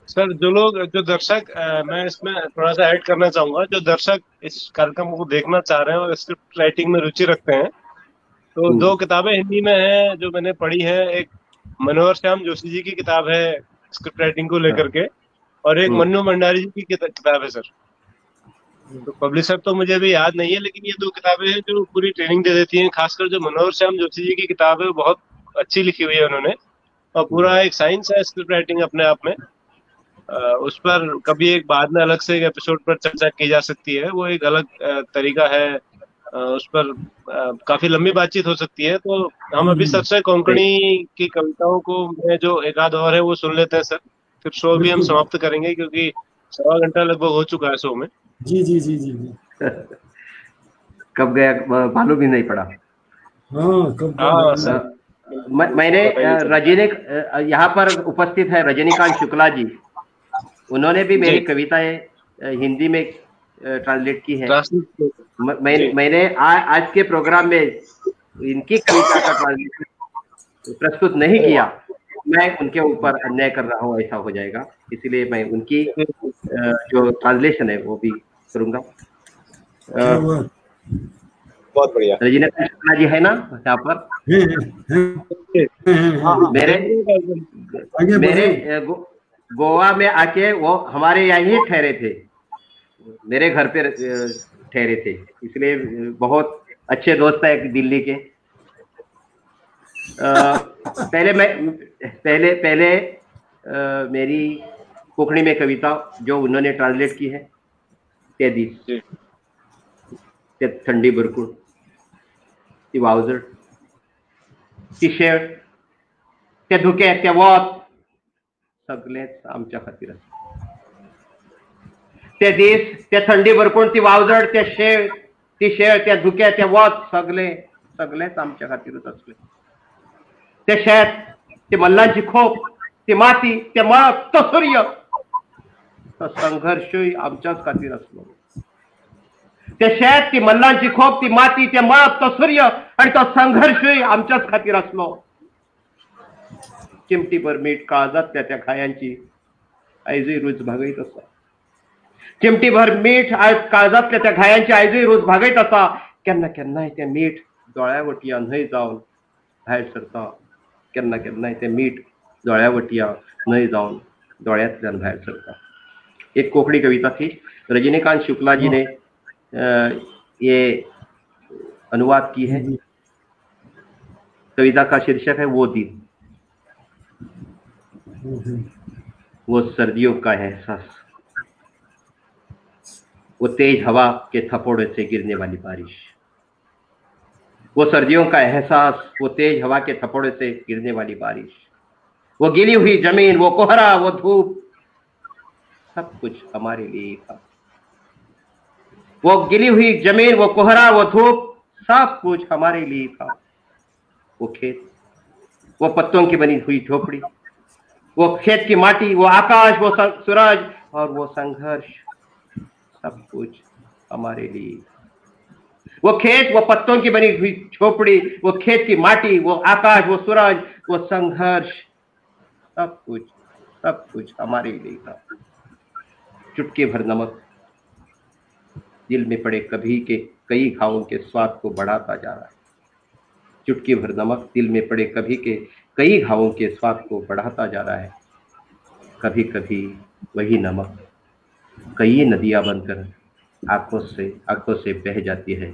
सर। जो दर्शक, मैं इसमें थोड़ा सा ऐड करना चाहूंगा, जो दर्शक इस कार्यक्रम को देखना चाह रहे हैं और स्क्रिप्ट राइटिंग में रुचि रखते हैं, तो 2 किताबें हिंदी में हैं जो मैंने पढ़ी है। एक मनोहर श्याम जोशी जी की किताब है स्क्रिप्ट राइटिंग को लेकर के, और एक मन्नू भंडारी जी की किताब है सर। तो पब्लिशर तो मुझे भी याद नहीं है, लेकिन ये 2 किताबें हैं जो पूरी ट्रेनिंग दे देती हैं। खासकर जो मनोहर श्याम जोशी जी की किताब है वो बहुत अच्छी लिखी हुई है उन्होंने, और पूरा एक साइंस है स्क्रिप्ट राइटिंग अपने आप में। उस पर कभी एक बाद में अलग से एक एपिसोड पर चर्चा की जा सकती है, वो एक अलग तरीका है। उस पर काफी लंबी बातचीत हो सकती है। तो हम अभी सबसे कोंकणी की कविताओं को जो एक आध और है वो सुन लेते हैं सर, फिर शो भी हम समाप्त करेंगे, क्योंकि 1.25 घंटा लगभग हो चुका है शो में। जी जी जी जी जी कब गया मालूम भी नहीं पड़ा। सर मैंने यहाँ पर उपस्थित है रजनीकांत शुक्ला जी, उन्होंने भी मेरी कविताएं हिंदी में ट्रांसलेट की है। मैंने आज के प्रोग्राम में इनकी कविता का ट्रांसलेशन प्रस्तुत नहीं किया, मैं उनके ऊपर अन्याय कर रहा हूँ, ऐसा हो जाएगा, इसलिए मैं उनकी जो ट्रांसलेशन है वो भी करूंगा। बहुत बढ़िया। रजनीकांत शुक्ला जी है ना यहाँ पर? मेरे गोवा में आके वो हमारे यहाँ ही ठहरे थे। मेरे घर पे ठहरे थे, इसलिए बहुत अच्छे दोस्त है दिल्ली के। पहले मेरी कोंकणी में कविता जो उन्होंने ट्रांसलेट की है, ते दीस, ते थंडी भरपूर, ती वावजड, ती शेळ, ते धुके, ते वत, सगळेच आमच्या खातीर आसा। ते दीस, ते थंडी भरपूर, ती वावजड, ते शेळ, ती शेळ, ते धुके, ते वत, सगळेच आमच्या खातीरच आसले। ते शेत, ती मल्लांची खोप, ती माती, ते मळब, तो सूर्य, तो संघर्षय आमच्याच खातीर आसलो। ते शेत, ती मल्लांची खोप, ती माती, ते मळब, तो सूर्य आणि तो संघर्षय आमच्याच खातीर आसलो। चिमटीभर मीठ काळजातल्या त्या खायांची आयजूय रूच भागयत आसा। चिमटीभर मीठ काळजातल्या त्या घायांची आयजूय रूच भागयत आसा। केन्ना केन्नाय ते मीठ दोळ्या वटयां न्हंय जावन भायर सरता, केन्ना केन्नाय ते मीठ दोळ्या वटयां न्हंय जावन दोळ्यांतल्यान भायर सरता। एक कोंकणी कविता थी, रजनीकांत शुक्ला जी ने ये अनुवाद की है। कविता का शीर्षक है वो दिन, वो सर्दियों का एहसास, वो तेज हवा के थप्पड़ों से गिरने वाली बारिश, वो सर्दियों का एहसास, वो तेज हवा के थप्पड़ों से गिरने वाली बारिश, वो गिली हुई जमीन, वो कोहरा, वो धूप, सब कुछ हमारे लिए था। वो गिली हुई जमीन, वो कोहरा, वो धूप, सब कुछ हमारे लिए था। वो खेत, वो पत्तों की बनी हुई झोपड़ी, वो खेत की माटी, वो आकाश, वो सूरज और वो संघर्ष, सब कुछ हमारे लिए। वो खेत, वो पत्तों की बनी हुई झोपड़ी, वो खेत की माटी, वो आकाश, वो सूरज, वो संघर्ष, सब कुछ हमारे लिए था। चुटकी भर नमक दिल में पड़े कभी के कई घावों के स्वाद को बढ़ाता जा रहा है। चुटकी भर नमक दिल में पड़े कभी के कई घावों के स्वाद को बढ़ाता जा रहा है। कभी कभी वही नमक कई नदियां बनकर आंखों से बह जाती है।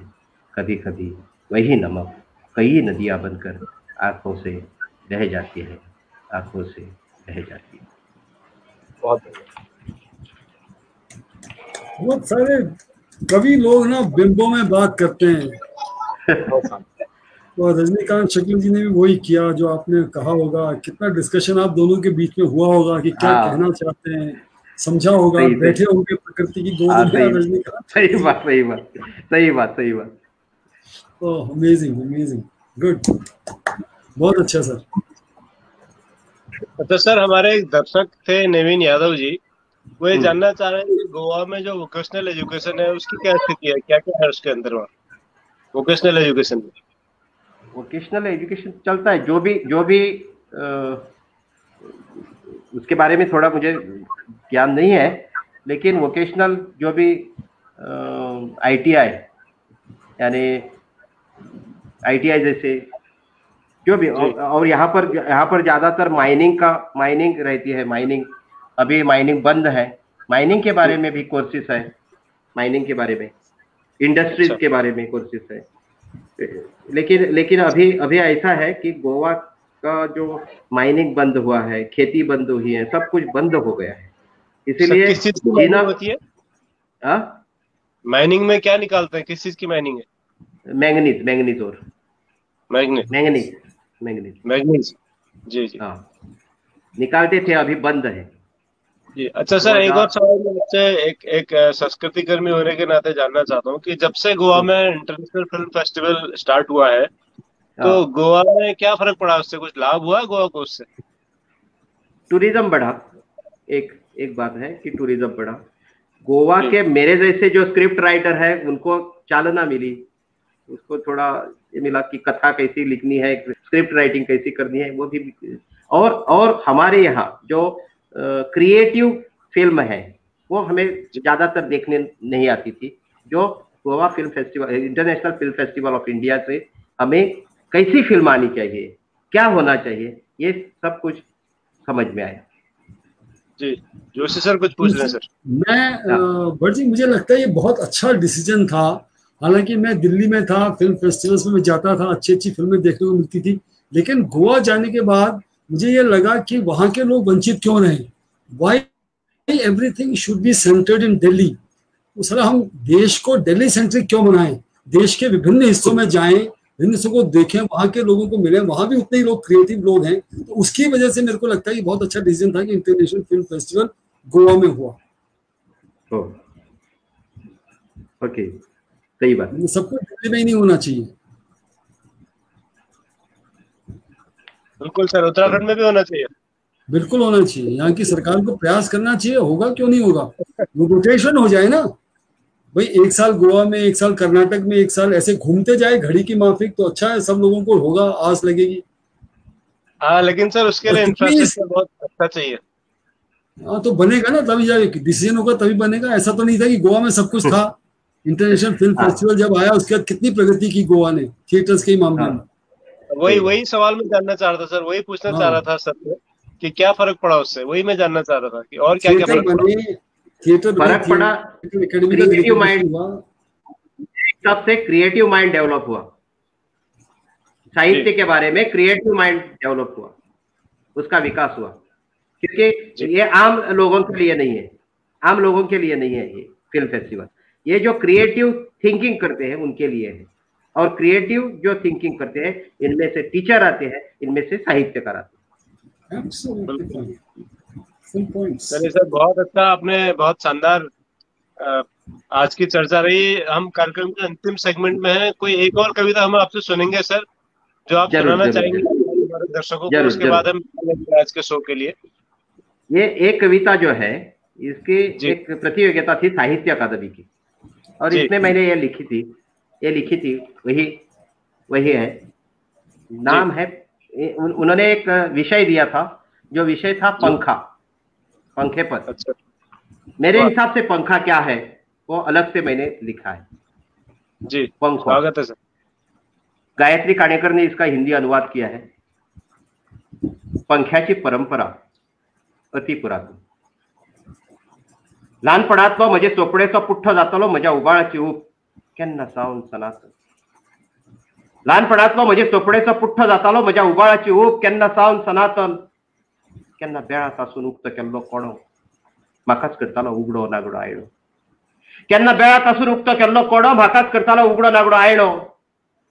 कभी कभी वही नमक कई नदियां बनकर आंखों से बह जाती है, आंखों से बह जाती है। बहुत सारे कवि लोग ना बिंबों में बात करते हैं और रजनीकांत शुक्ल जी ने भी वही किया जो आपने कहा होगा। कितना डिस्कशन आप दोनों के बीच में हुआ होगा कि क्या कहना चाहते हैं, समझा होगा, बैठे होंगे प्रकृति की गोद में। रजनीकांत, सही बात। ओह अमेजिंग, गुड, बहुत अच्छा सर। अच्छा सर, हमारे एक दर्शक थे नवीन यादव जी, वो ये जानना चाह रहे हैं कि गोवा में जो वोकेशनल एजुकेशन है उसकी क्या स्थिति है, क्या क्या है उसके अंदर? वोकेशनल एजुकेशन चलता है, जो भी उसके बारे में थोड़ा मुझे ज्ञान नहीं है, लेकिन वोकेशनल जो भी ITI यानी ITI जैसे जो भी, और यहाँ पर ज्यादातर माइनिंग रहती है। अभी माइनिंग बंद है। माइनिंग के बारे में भी कोर्सेस है, माइनिंग के बारे में, इंडस्ट्रीज के बारे में कोर्सेस है। लेकिन अभी ऐसा है कि गोवा का जो माइनिंग बंद हुआ है, खेती बंद हुई है, सब कुछ बंद हो गया है। इसीलिए जीना होती है। माइनिंग में क्या निकालते हैं, किस चीज की माइनिंग है? मैंगनीज। जी हाँ, निकालते थे, अभी बंद है जी। अच्छा सर, एक और सवाल मैं आपसे एक संस्कृति कर्मी होने के नाते जानना चाहता हूँ कि जब से गोवा में इंटरनेशनल फिल्म फेस्टिवल स्टार्ट हुआ है तो गोवा में क्या फर्क पड़ा, उससे कुछ लाभ हुआ गोवा को? उससे टूरिज्म बढ़ा। एक बात है कि टूरिज्म बढ़ा। गोवा के मेरे जैसे जो स्क्रिप्ट राइटर है उनको चालना मिली, उसको थोड़ा ये मिला कि कथा कैसी लिखनी है, स्क्रिप्ट राइटिंग कैसी करनी है, वो भी। और हमारे यहाँ जो क्रिएटिव फिल्म है वो हमें ज्यादातर देखने नहीं आती थी। जो Goa film festival, international film festival of India से हमें कैसी फिल्म आनी चाहिए, क्या होना चाहिए, ये सब कुछ समझ में आया। जी जोशी सर कुछ पूछ रहे हैं सर। मैं भट्ट जी, मुझे लगता है ये बहुत अच्छा डिसीजन था। हालांकि मैं दिल्ली में था, फिल्म फेस्टिवल्स में मैं जाता था, अच्छी अच्छी फिल्में देखने को मिलती थी, लेकिन गोवा जाने के बाद मुझे ये लगा कि वहाँ के लोग वंचित क्यों रहे। Y everything should be centred in Delhi. Sir हम देश को दिल्ली सेंट्रिक क्यों बनाएं? देश के विभिन्न हिस्सों में जाएं, विभिन्न हिस्सों को देखें, वहां के लोगों को मिले, वहां भी उतने ही लोग क्रिएटिव लोग हैं। तो उसकी वजह से मेरे को लगता है कि बहुत अच्छा डिसीजन था कि इंटरनेशनल फिल्म फेस्टिवल गोवा में हुआ। ओके, सही बात। सबको दिल्ली में ही नहीं होना चाहिए। बिल्कुल सर, उत्तराखंड में भी होना चाहिए। बिल्कुल होना चाहिए, यहाँ की सरकार को प्रयास करना चाहिए। होगा क्यों नहीं होगा, वो रोटेशन हो जाए ना भाई, एक साल गोवा में, एक साल कर्नाटक में, एक साल ऐसे घूमते जाए घड़ी की माफिक, तो अच्छा है, सब लोगों को होगा, आस लगेगी। हाँ लेकिन सर उसके लिए इंफ्रास्ट्रक्चर बहुत अच्छा चाहिए। हाँ तो बनेगा ना, तभी जाए डिसीजन होगा, तभी बनेगा। ऐसा तो नहीं था कि गोवा में सब कुछ था। इंटरनेशनल फिल्म फेस्टिवल जब आया उसके बाद कितनी प्रगति की गोवा ने थिएटर्स के मामले में। वही सवाल मैं जानना चाह रहा था सर, वही पूछना चाह रहा था सर कि क्या फर्क पड़ा उससे, वही मैं जानना चाह रहा था कि और क्या क्या फर्क पड़ा। थिएटर पड़ा, क्रिएटिव माइंड, सबसे क्रिएटिव माइंड डेवलप हुआ, साहित्य के बारे में क्रिएटिव माइंड डेवलप हुआ, उसका विकास हुआ। क्योंकि ये आम लोगों के लिए नहीं है, आम लोगों के लिए नहीं है ये फिल्म फेस्टिवल। ये जो क्रिएटिव थिंकिंग करते हैं उनके लिए है, और क्रिएटिव जो थिंकिंग करते हैं इनमें से टीचर आते हैं, इनमें से साहित्यकार आते हैं। चलिए सर, बहुत अच्छा, आपने बहुत शानदार आज की चर्चा रही। हम कार्यक्रम के अंतिम सेगमेंट में हैं, कोई एक और कविता हम आपसे सुनेंगे सर, जो आप सुनाना चाहेंगे हमारे दर्शकों को, उसके बाद हम आज के शो के लिए। ये एक कविता जो है, इसकी एक प्रतियोगिता थी साहित्य अकादमी की, और इसमें मैंने ये लिखी थी, वही है, नाम है, उन्होंने एक विषय दिया था, जो विषय था पंखा, पंखे पर। अच्छा। मेरे हिसाब से पंखा क्या है वो अलग से मैंने लिखा है। जी, पंखा, स्वागत है सर। गायत्री काणेकर ने इसका हिंदी अनुवाद किया है। पंख्याची परंपरा अति पुरातन, लहानपणातलो म्हजे चोपडेचो पुठ्ठो जातालो म्हज्या उबाळाची ऊब केन्ना सावन सनातन। लहानपणातलो म्हजे चोपडेचो पुठ्ठो जातालो म्हज्या उबाळाची ऊब केन्ना सावन सनातन। केन्ना बेळासासून उक्त केल्लो कोणो म्हाकाच करतालो उगडो नागडो आयणो। केन्ना बेळासासून उक्त केल्लो कोणो म्हाकाच करतालो उगडो नागडो आयणो।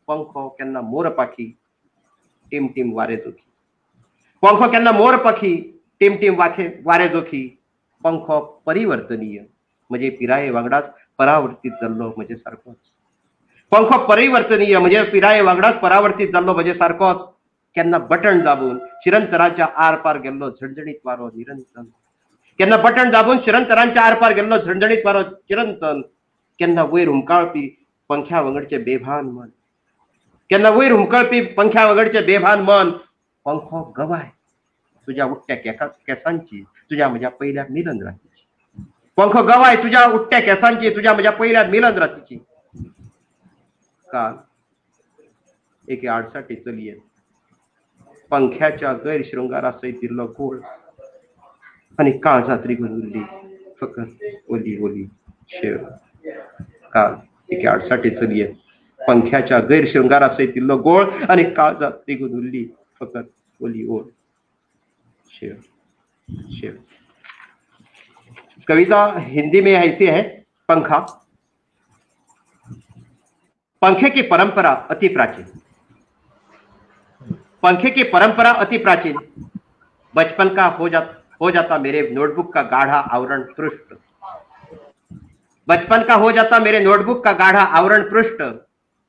पंखो केन्ना मोर पाखी टीम टीम वारे जोखी। पंखो केन्ना मोर पाखी टीम टीम वारे जोखी। पंखो परिवर्तनीय म्हणजे पिराये वांगडाच परावर्तीत जाल्लो म्हजे सारकोच। पंखो परिवर्तनीय म्हणजे पिराये वांगडाच परावर्तीत जाल्लो म्हजे सारकोच। केन्ना बटन दाबून शिरंतराच्या आरपार गेल्लो झणझणीत वारो निरंतन। केन्ना बटन दाबून शिरंतरांच्या आरपार गेल्लो झणझणीत वारो चिरंतन। केन्ना वयर हुमकाळपी पंख्या वंगडचे बेभान मन। केन्ना वयर हुमकळपी पंख्या वगडचे बेभान मन। पंखो गवाय तुझ्या उठ्ठ्या केसांची, तुझ्या म्हज्या पहिल्या मिलन रातीची। पंखो गवाय तुझ्या उठ्ठ्या केसांची, तुझ्या म्हज्या पहिल्या मिलन रातीची। काल एके आडसाटी चलये पंख्याच्या गैरशृंगारासयत दिल्लो गोळ आनी काळजात रिगून उरली फकत ओली ओली शेव। काल एके आडसाटी चलये पंख्याच्या गैरशृंगारासयत दिल्लो गोळ आणि काळजात रिगून उरली फकत ओली ओळ शेव शेव। कविता हिंदी में ऐसी है, पंखा। पंखे की परंपरा अति प्राचीन, पंखे की परंपरा अति प्राचीन। बचपन का हो जाता मेरे नोटबुक का गाढ़ा आवरण पृष्ठ। बचपन का हो जाता मेरे नोटबुक का गाढ़ा आवरण पृष्ठ।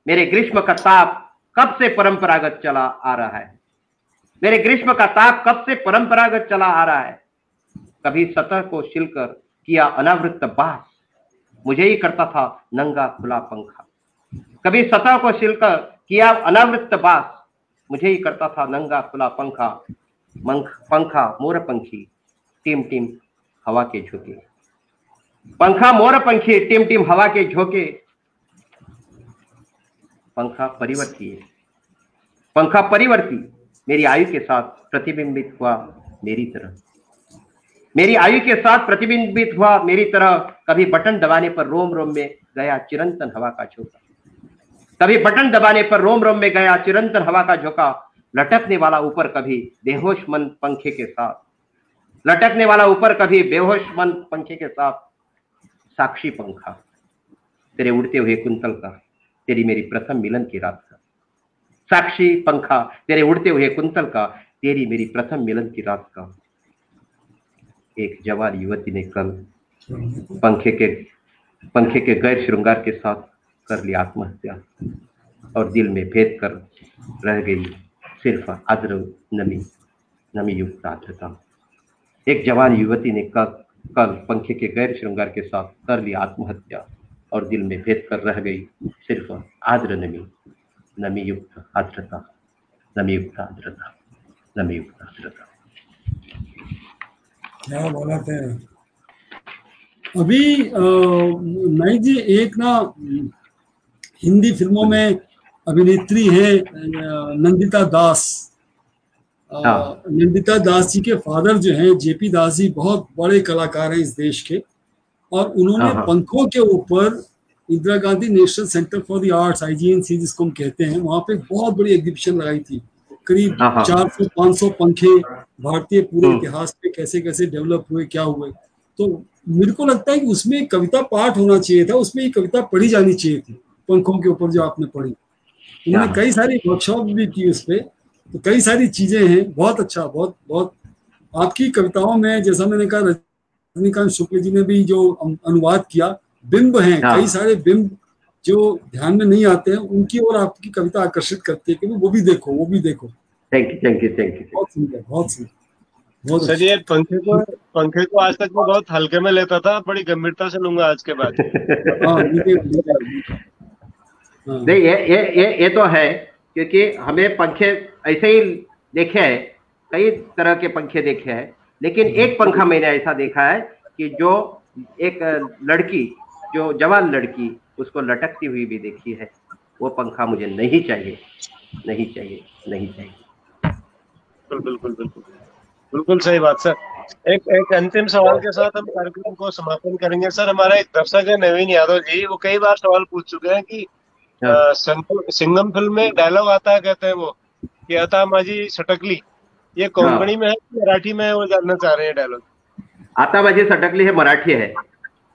मेरे ग्रीष्म का ताप कब से परंपरागत चला आ रहा है। मेरे ग्रीष्म का ताप कब से परंपरागत चला आ रहा है। कभी सतह को छिलकर किया अनावृत बास, मुझे ही करता था नंगा खुला पंखा। कभी सतह को छिलकर किया अनावृत बास, मुझे ही करता था नंगा खुला पंखा। पंखा मोर पंखी टिम टिम हवा के झोंके। पंखा मोर पंखी टिम टिम हवा के झोंके। पंखा परिवर्ती है, पंखा परिवर्ती मेरी आयु के साथ प्रतिबिंबित हुआ मेरी तरह। मेरी आयु के साथ प्रतिबिंबित हुआ मेरी तरह, कभी बटन दबाने पर रोम रोम में गया चिरंतन हवा का झोंका, कभी बटन दबाने पर रोम रोम में गया चिरंतन हवा का झोंका, लटकने वाला ऊपर कभी बेहोश मन पंखे के साथ, लटकने वाला ऊपर कभी बेहोश मन पंखे के साथ, साक्षी पंखा तेरे उड़ते हुए कुंतल का, तेरी मेरी प्रथम मिलन की रात का, साक्षी पंखा तेरे उड़ते हुए कुंतल का, तेरी मेरी प्रथम मिलन की रात का। एक जवान युवती ने कल पंखे के गैर श्रृंगार के साथ कर ली आत्महत्या, और दिल में भेद कर रह गई सिर्फ आर्द्र नमी युक्त आर्द्रता। एक जवान युवती ने कल पंखे के गैर श्रृंगार के साथ कर ली आत्महत्या, और दिल में भेद कर रह गई सिर्फ आर्द्र नमी युक्त आर्द्रता, नमी युक्त आर्द्रता, नमी युक्त आर्द्रता। क्या बात है। अभी नाइक जी एक ना हिंदी फिल्मों में अभिनेत्री है नंदिता दास। नंदिता दास जी के फादर जो हैं जेपी दास जी बहुत बड़े कलाकार हैं इस देश के, और उन्होंने पंखों के ऊपर Indira Gandhi national centre for the arts IGNC जिसको हम कहते हैं, वहां पे बहुत बड़ी एग्जीबिशन लगाई थी। करीब 400-500 पंखे भारतीय पूरे इतिहास पे कैसे कैसे डेवलप हुए, क्या हुए। तो मेरे को लगता है कि उसमें कविता पाठ होना चाहिए था, उसमें ये कविता पढ़ी जानी चाहिए थी पंखों के ऊपर जो आपने पढ़ी। उन्होंने कई सारी वर्कशॉप भी की उस पर, तो कई सारी चीजें हैं। बहुत अच्छा, बहुत बहुत आपकी कविताओं में, जैसा मैंने कहा रजनीकांत शुक्ल जी ने भी जो अनुवाद किया, बिंब हैं कई सारे बिंब जो ध्यान में नहीं आते हैं, उनकी ओर आपकी कविता आकर्षित करती है कि वो भी देखो, वो भी देखो। Thank you. बहुत सुंदर, बहुत सुंदर। सर ये पंखे को आज तक मैं बहुत हल्के में लेता था, बड़ी गंभीरता से लूंगा आज के बाद। नहीं, ये तो है, क्योंकि हमें पंखे ऐसे ही देखे हैं, कई तरह के पंखे देखे हैं, लेकिन एक पंखा मैंने ऐसा देखा है कि जो एक लड़की, जो जवान लड़की, उसको लटकती हुई भी देखी है। वो पंखा मुझे नहीं चाहिए। बिल्कुल सही बात सर। एक अंतिम सवाल के साथ हम कार्यक्रम को समापन करेंगे। सर हमारा एक दर्शक है नवीन यादव जी, वो कई बार सवाल पूछ चुके हैं कि सिंघम फिल्म में डायलॉग आता है, कहते हैं वो कि आता माझी सटकली, ये कोंकणी में है मराठी में है, वो जानना चाह रहे हैं डायलॉग। आता माझी सटकली है मराठी है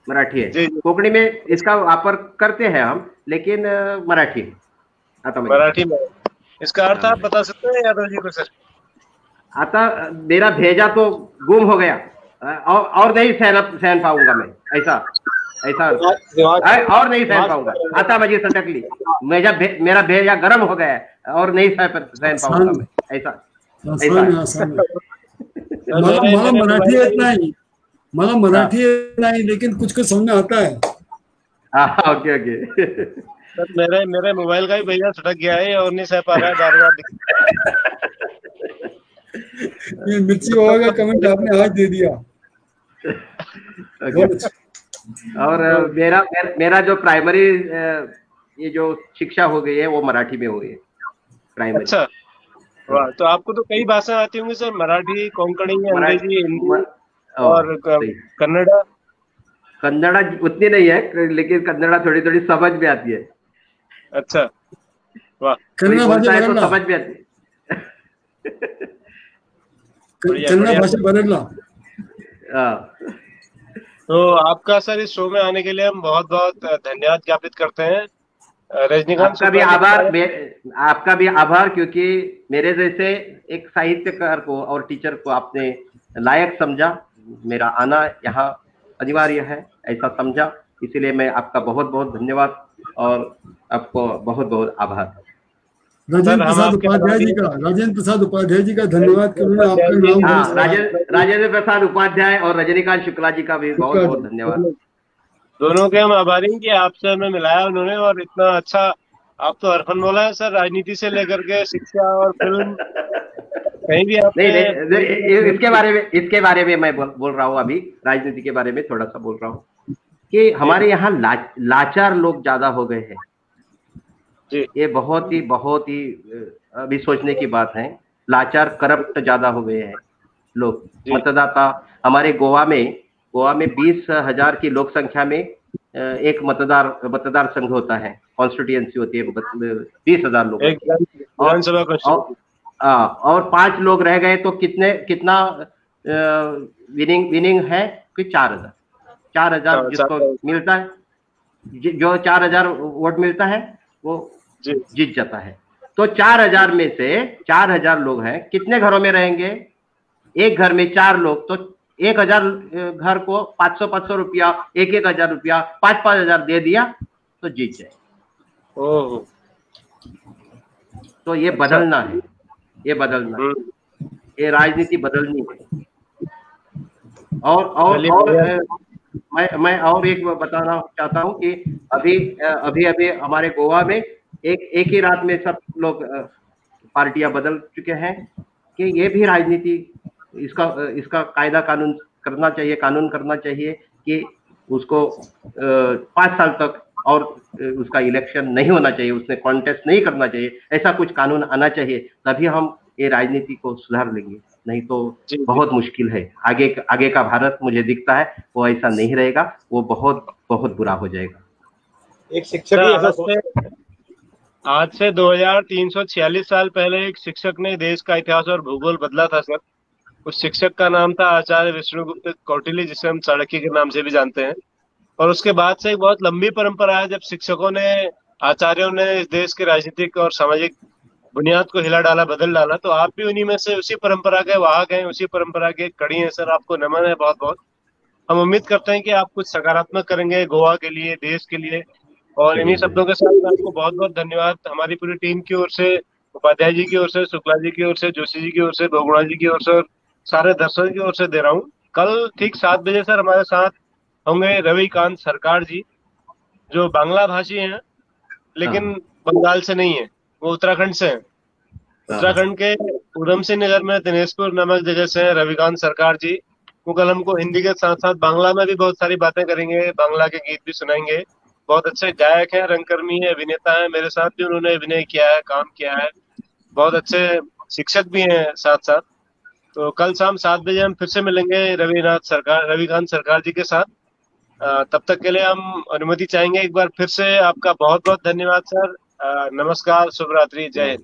कोंकणी में इसका वापर करते हैं हम, लेकिन मराठी में इसका अर्थ आप बता सकते हैं यादव जी को? सर आता मेरा भेजा तो गुम हो गया, और नहीं सहन पाऊंगा मैं, ऐसा और नहीं सहन पाऊंगा। आता माझी सटकली, मेरा भेजा गर्म हो गया और नहीं सहन पाऊंगा मैं, ऐसा। मला मराठी नहीं, लेकिन कुछ समझ में आता है। ओके। सर मेरे मोबाइल का भी भैया सटक गया है और नहीं सह पा रहा है, बार-बार। ये मिर्ची होगा कमेंट आपने आज दे दिया। और मेरा जो प्राइमरी ये जो शिक्षा हो गई है वो मराठी में हो गई है, प्राइमरी। अच्छा, वाह। तो आपको तो कई भाषा आती होंगी सर, मराठी, कोंकणी, अंग्रेजी, हिंदी और कन्नड़ा उतनी नहीं है, लेकिन कन्नड़ा थोड़ी थोड़ी समझ में आती है। अच्छा, वाह। कन्नड़ा भाषा तो समझ में आती है। कन्नड़ा भाषा बदलना। तो आपका सर इस शो में आने के लिए हम बहुत बहुत धन्यवाद ज्ञापित करते हैं। रजनीकांत, आपका भी आभार, क्योंकि मेरे जैसे एक साहित्यकार को और टीचर को आपने लायक समझा, मेरा आना यहाँ अनिवार्य है ऐसा समझा, इसीलिए मैं आपका बहुत बहुत धन्यवाद और आपको बहुत बहुत आभार। राजेंद्र प्रसाद उपाध्याय जी का धन्यवाद करूंगा, आपका नाम। राजेंद्र प्रसाद उपाध्याय और रजनीकांत शुक्ला जी का भी बहुत बहुत धन्यवाद। दोनों के हम आभारी हैं कि आपसे हमें मिलाया उन्होंने, और इतना अच्छा आप तो अरफन बोला है सर, राजनीति से लेकर के शिक्षा और फिल्म कहीं भी आप नहीं, इसके बारे में मैं बोल रहा हूँ, अभी राजनीति के बारे में थोड़ा सा बोल रहा हूँ कि हमारे यहाँ लाचार लोग ज्यादा हो गए हैं। ये बहुत ही अभी सोचने की बात है। लाचार करप्ट ज्यादा हो गए हैं, लोग मतदाता। हमारे गोवा में 20,000 की लोक संख्या में एक मतदार संघ होता है, कॉन्स्टिट्यूएंसी होती है 20,000 लोग। और 5 लोग रह गए तो कितना विनिंग है कि 4,000 जिसको मिलता है, जो 4,000 वोट मिलता है वो जीत जाता है। तो 4,000 में से 4,000 लोग हैं, कितने घरों में रहेंगे? एक घर में 4 लोग, तो 1,000 घर को 500 रुपया, 1,000 रुपया, 5,000 दे दिया तो जीत जाए। ओह, तो ये बदलना है, ये राजनीति बदलनी है। और मैं और एक बताना चाहता हूँ कि अभी हमारे गोवा में एक ही रात में सब लोग पार्टियां बदल चुके हैं कि ये भी राजनीति, इसका कायदा कानून करना चाहिए कि उसको 5 साल तक और उसका इलेक्शन नहीं होना चाहिए, उसने कॉन्टेस्ट नहीं करना चाहिए, ऐसा कुछ कानून आना चाहिए, तभी हम ये राजनीति को सुधार लेंगे। नहीं तो बहुत मुश्किल है। आगे का भारत मुझे दिखता है वो ऐसा नहीं रहेगा, वो बहुत बुरा हो जाएगा। एक शिक्षक आज से 2346 साल पहले एक शिक्षक ने देश का इतिहास और भूगोल बदला था सर। उस शिक्षक का नाम था आचार्य विष्णुगुप्त कौटिल्य, जिसे हम चाणक्य के नाम से भी जानते हैं। और उसके बाद से एक बहुत लंबी परंपरा है जब शिक्षकों ने, आचार्यों ने इस देश के राजनीतिक और सामाजिक बुनियाद को हिला डाला, बदल डाला। तो आप भी उन्हीं में से, उसी परंपरा के वाहक हैं, उसी परंपरा के कड़ी हैं सर। आपको नमन है बहुत बहुत। हम उम्मीद करते हैं कि आप कुछ सकारात्मक करेंगे गोवा के लिए, देश के लिए। और इन्हीं शब्दों के साथ आपको बहुत बहुत धन्यवाद हमारी पूरी टीम की ओर से, उपाध्याय जी की ओर से, शुक्ला जी की ओर से, जोशी जी की ओर से, बहुगुणा जी की ओर से और सारे दर्शकों की ओर से दे रहा हूँ। कल ठीक 7 बजे सर हमारे साथ होंगे रविकांत सरकार जी, जो बांग्ला भाषी हैं लेकिन बंगाल से नहीं है, वो उत्तराखंड से हैं। उत्तराखंड के उधम सिंह नगर में दिनेशपुर नामक जगह से रविकांत सरकार जी। वो कल हमको हिंदी के साथ साथ बांग्ला में भी बहुत सारी बातें करेंगे, बांग्ला के गीत भी सुनाएंगे। बहुत अच्छे गायक हैं, रंगकर्मी है, अभिनेता है। मेरे साथ भी उन्होंने अभिनय किया है, काम किया है। बहुत अच्छे शिक्षक भी हैं साथ साथ। तो कल शाम 7 बजे हम फिर से मिलेंगे रविकांत सरकार जी के साथ। तब तक के लिए हम अनुमति चाहेंगे एक बार फिर से। आपका बहुत बहुत धन्यवाद सर। नमस्कार, शुभ रात्रि, जय हिंद।